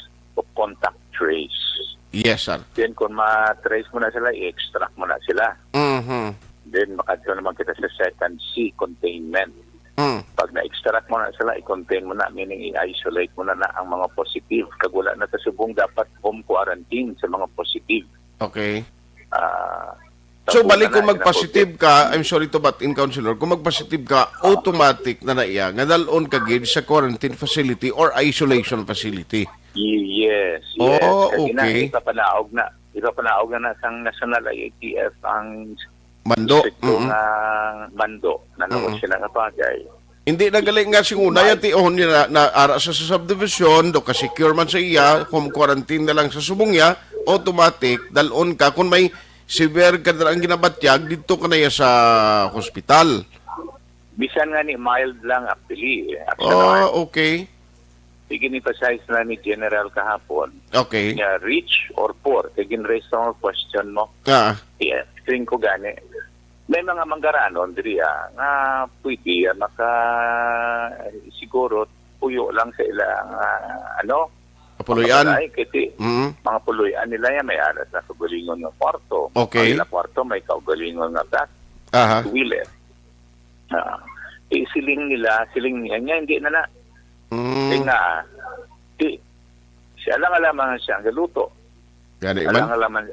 [SPEAKER 15] contact trace.
[SPEAKER 3] Yes, sir.
[SPEAKER 15] Then kung ma-trace mo na sila, i-extract mo na sila. Then makadto naman kita sa second C, containment. Pag na-extract mo na sila, i-contain mo na, meaning i-isolate mo na ang mga positive. Kagula na kasubong dapat home quarantine sa mga positive.
[SPEAKER 3] Okay. So, balik kung mag-positive ka, I'm sorry to butt in, Counselor, kung mag-positive ka, automatic na naiya, nga dalon ka gid sa quarantine facility or isolation facility.
[SPEAKER 15] Yes.
[SPEAKER 3] Oh,
[SPEAKER 15] Kasi
[SPEAKER 3] okay.
[SPEAKER 15] Ipapanaog na sang National IATF ang
[SPEAKER 3] Mando.
[SPEAKER 15] nga mando na sila nga bagay.
[SPEAKER 3] Hindi nagaling nga singuna yung tihon niya na ara sa subdivision, do ka secure man sa iya, home quarantine na lang sa subong ya, automatic, dalon ka. Kung may severe ka na ang ginabatyag, dito ka na ya sa hospital.
[SPEAKER 15] Bisan nga ni mild lang actually.
[SPEAKER 3] Okay.
[SPEAKER 15] Igin-emphasize na ni General kahapon.
[SPEAKER 3] Okay.
[SPEAKER 15] Nga rich or poor. Igin-raise ang question mo. Yeah, tingin ko gani. May mga manggaranon diriya nga pwede siguro puyo lang sa ilang
[SPEAKER 3] Puluyan.
[SPEAKER 15] Mga puluyan nila yan may alas na kaugalingon ng kwarto.
[SPEAKER 3] Okay.
[SPEAKER 15] Ang kwarto may kaugalingon ng gas. Wheeler. Siling niya hindi na nga, siya lang alaman siya ang galuto.
[SPEAKER 3] Gani man?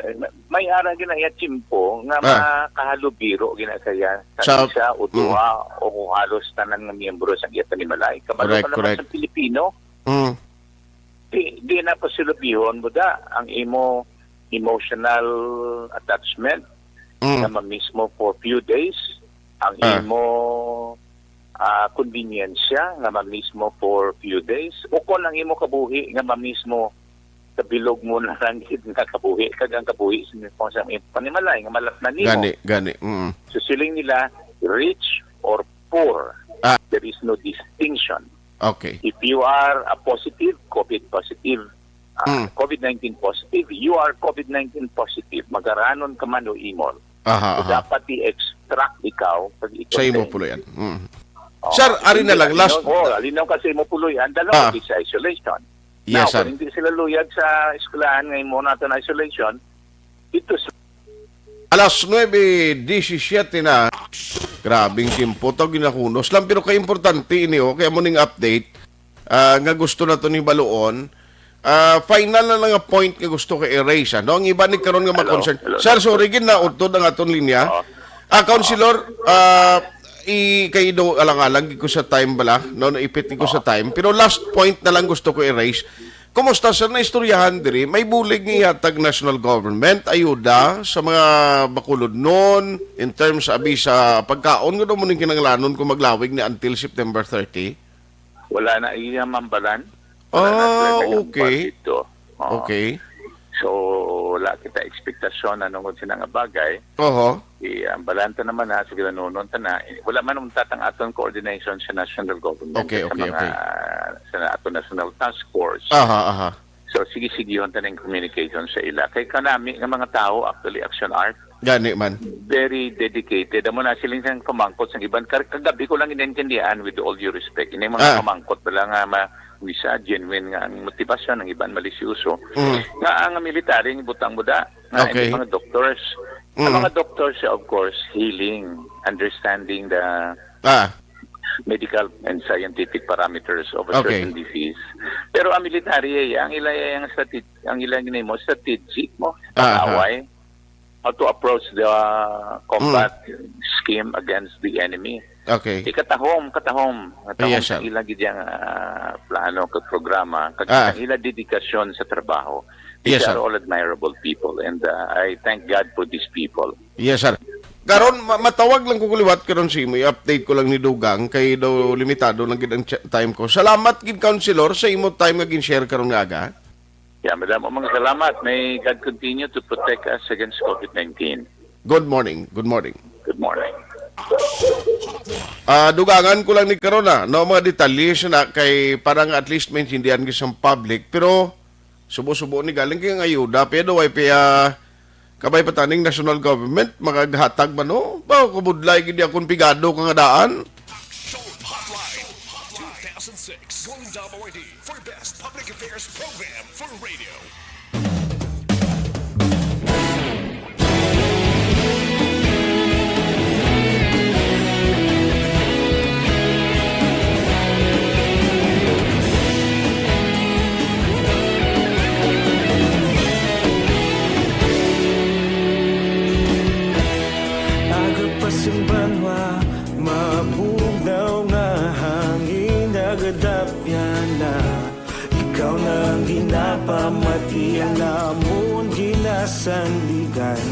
[SPEAKER 15] May ara ginaya chimpo nga makahalubiro ginasaya sa isa o duha o halos tanan nga miyembro sa giyata ni Malay. Kabalo ka naman sa Pilipino. Di na pasilubihon mo da ang imo emotional attachment nga mismo for few days, ang imo convenience nga mismo for few days, o kung ang imo kabuhi nga mismo sa bilog mo na lang nga kabuhi, kagang kabuhi sa panimalay nga malap na nimo.
[SPEAKER 3] Gani.
[SPEAKER 15] So siling nila, rich or poor, there is no distinction.
[SPEAKER 3] Okay.
[SPEAKER 15] If you are a positive, COVID positive, COVID-19 positive, you are COVID-19 positive, magaranon ka man o imol. So dapat i-extract ikaw pag ikaw
[SPEAKER 3] sa imo puluyan. Sir, ari na lang, last...
[SPEAKER 15] Alinaw kasi mo puluyan, dalawa sa isolation.
[SPEAKER 3] Yes,
[SPEAKER 15] Now,
[SPEAKER 3] sir.
[SPEAKER 15] kung hindi sila luyag sa eskwelahan ngayon mo natin isolation, ito sa...
[SPEAKER 3] Alas 9:17 na. Grabing timpo to ginakunos lang, pero kay-importante iniyo, kaya mo ning update, nga gusto na to ni Baluon, final na lang nga point nga gusto ka erase. Ang iba ni karon nga ma-concern. Sir, sorry, ginautod ang aton linya. Counselor, kayo alang-alang ko sa time bala, naipit ko sa time, pero last point na lang gusto ko erase. Kumusta sir na istoryahan diri? May bulig ni hatag national government ayuda sa mga bakulod noon in terms abi sa pagkaon nga mo ning kinanglanon kung maglawig ni until September 30?
[SPEAKER 15] Wala na iya mambalan.
[SPEAKER 3] Okay. Okay.
[SPEAKER 15] So, wala kita ekspektasyon na nungod sila nga bagay. Ang balanta naman na, sige na noon na, wala man tatang aton coordination sa national government. Sa aton national task force. So, sige yun tanong communication sa ila. Kay kanami ng mga tao, actually, Aksyon Art,
[SPEAKER 3] gani man.
[SPEAKER 15] very dedicated. Amo na siling sang pamangkot sa iban. Kagabi ko lang inintindihan with all due respect. Ini mga pamangkot wala nga isa genuine nga ang motivasyon ng iban malisyoso nga ang military butang buda nga mga doctors ang mga doctors of course healing understanding the medical and scientific parameters of a certain disease pero ang military ang ilang strategic mo how to approach the combat scheme against the enemy
[SPEAKER 3] Okay.
[SPEAKER 15] Katahom.
[SPEAKER 3] Yes, sir.
[SPEAKER 15] Ila gid yang plano kag programa kag ila dedikasyon sa trabaho. These
[SPEAKER 3] Yes, sir.
[SPEAKER 15] are all admirable people, and I thank God for these people.
[SPEAKER 3] Yes, sir. Karon matawag lang ko kuliwat karon si mo, i-update ko lang ni Dugang kay daw limitado lang gid ang time ko. Salamat gid counselor sa imo time nga gin-share karon nga aga.
[SPEAKER 15] Yeah, madam, mga salamat. May God continue to protect us against COVID-19.
[SPEAKER 3] Good morning. Good morning.
[SPEAKER 15] Good morning.
[SPEAKER 3] Dugangan ko lang ni karon no mga detalye na kay parang at least maintindihan gid sa public pero subo-subo ni galing kay ayuda pero ay kabay pataning national government makaghatag ba no? Ba kubudlay gid akong pigado nga daan.
[SPEAKER 2] Hotline 2006 going WID for best public affairs program for radio.
[SPEAKER 6] Simbanwa, mabugnaw nga hangin nagadapyan na ikaw nang ginapamati ang namon ginasandigan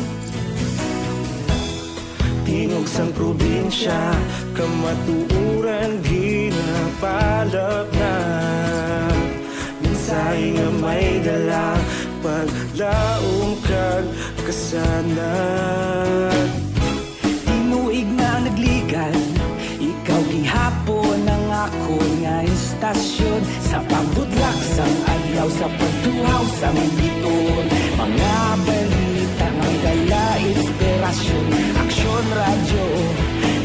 [SPEAKER 6] tingog sang probinsya kamatuuran ginapalap na mensahe nga may dala paglaong kag kasanad tuig na nagligan ikaw gihapon ang ako nga istasyon sa pagbutlak sang adlaw sa pagtuhaw sa biton mga balita nga dala inspirasyon aksyon radyo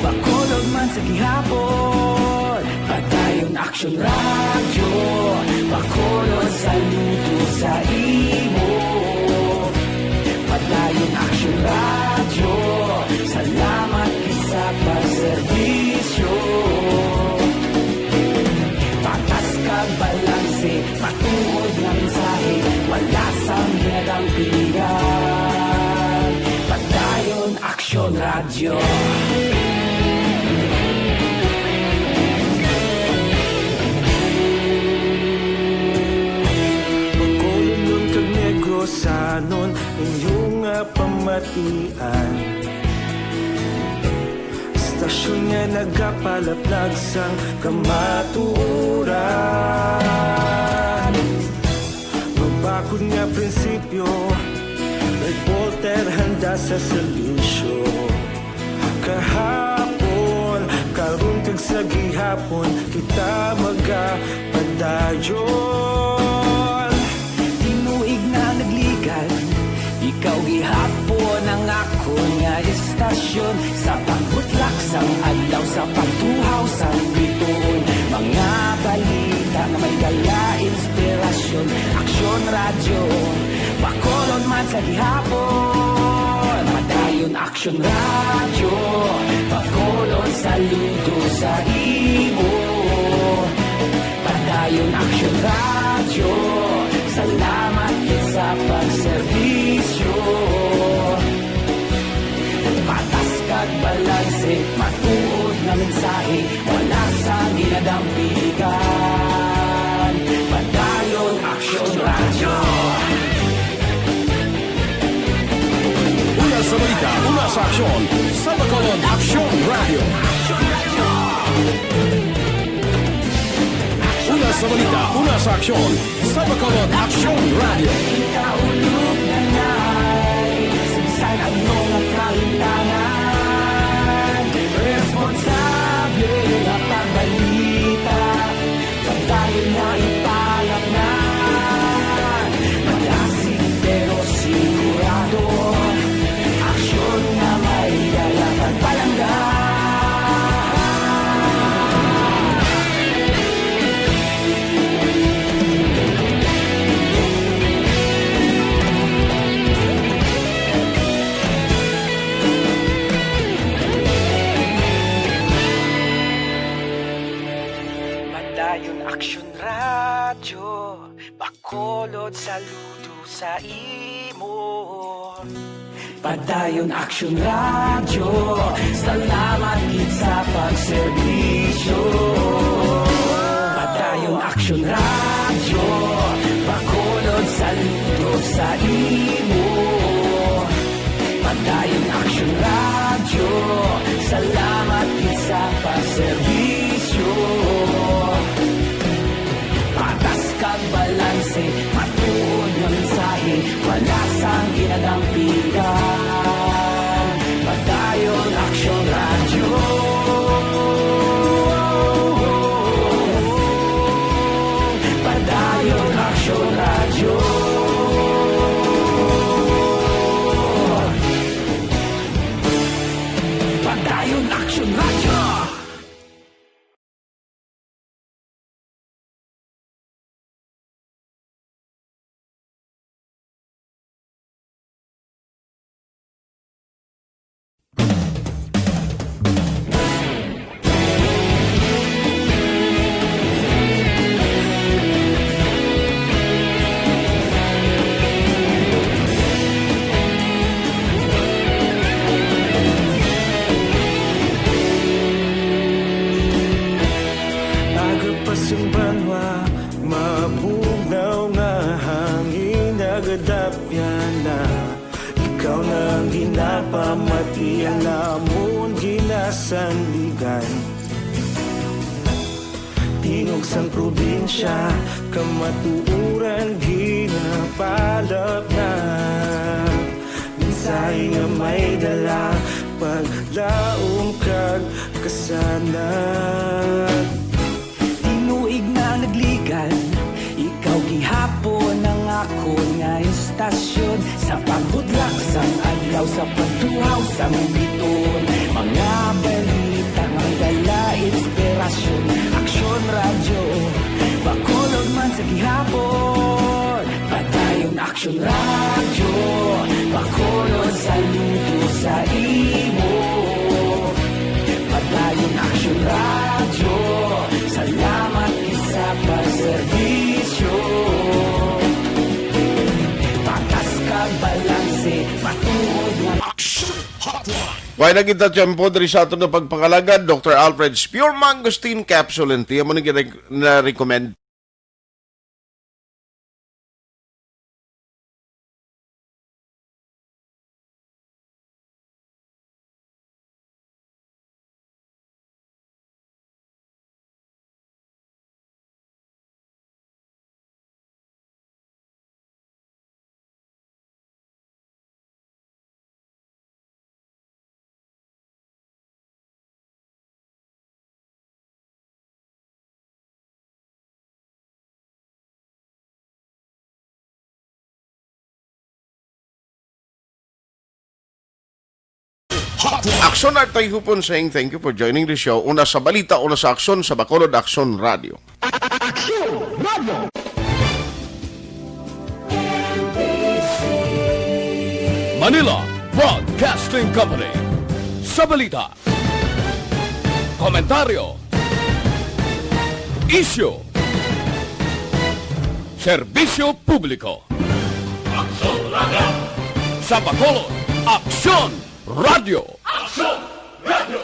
[SPEAKER 6] bakolog man sa gihapon padayon aksyon radyo bakolog saludo sa imo padayon aksyon radyo salamat sa pagserbisyo patas kag balanse matuod ng mensahe wala sang ginadang pilihan padayon aksyon radyo Pagkulunod kag negrosanon inyong pamatian Stasyon nga nagapalaplag sang kamatuuran Magbakod nga prinsipyo Nag-Volter handa sa solusyo Kahapon, karun kag sa gihapon Kita magapadayon Tinuig na nagligan Ikaw gihapon ang ako nga istasyon Sa pagbutlak sang adlaw Sa pagtuhaw sang bituon Mga balita na may dala inspirasyon Aksyon radyo Bakolon man sa gihapon Madayon aksyon radyo Bakolon saludo sa imo Madayon aksyon radyo Salamat sa pagserbisyo Patas kag balanse Matuod na mensahe Wala sa ginadampigan Padayon Aksyon Radyo
[SPEAKER 1] Una sa balita, una sa aksyon Sa Bacolod Aksyon Radio. Una sa balita, una sa aksyon Sa Bacolod Aksyon Radio.
[SPEAKER 6] Ikaulog na na'y Sinsan ang mga kalintangan Responsable na pagbalita Pagdayo na ipalak na Malasig pero sigurado Aksyon na may dalaman palanggan Madayon Aksyon Radyo Bacolod saludo sa imo Padayon Aksyon Radio, salamat gid sa pagserbisyo. Padayon Aksyon Radio, bakulod saludo sa imo. Padayon Aksyon Radio, salamat gid sa pagserbisyo. Patas kag balanse, matuod nga mensahe, wala sang ginadampigan. Padayon Aksyon Radio. Padayon Aksyon Radio. Padayon Aksyon Radio.
[SPEAKER 16] Mabugnaw nga hangin nagadapyan na ikaw nang ginapamati ang namon ginasandigan. Tingog sang probinsya kamatuuran ginapalap na mensahe nga may dala paglaom kag kasanan.
[SPEAKER 6] Tinuig na nagligan, ikaw gihapon ang ako nga istasyon. Sa pagbudlak sang adlaw, sa pagtuhaw sang biton, mga balita nga dala inspirasyon. Aksyon Radio, bakulog man sa gihapon. Padayon Aksyon Radio, bakulog saludo sa imo. Padayon Aksyon Radio, salamat sa pagserbisyo. Patas kag balanse, matuod nga
[SPEAKER 2] Aksyon Hotline.
[SPEAKER 3] Why na kita tiyempo diri sa ato na pagpangalagad, Dr. Alfred's Pure Mangosteen Capsule and Tea. Mo na-recommend. Aksyon at Tayhopon saying thank you for joining the show. Una sa balita, una sa aksyon sa Bacolod Aksyon Radio.
[SPEAKER 6] Aksyon Radio.
[SPEAKER 1] Manila Broadcasting Company. Sa balita, komentaryo, isyu, serbisyo publiko. Aksyon Radio. Sa Bacolod Aksyon Radio. Aksyon Radio.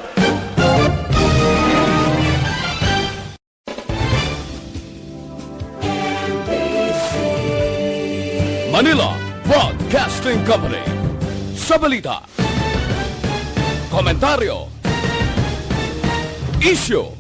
[SPEAKER 1] Manila Broadcasting Company. Sa balita, komentaryo, isyu,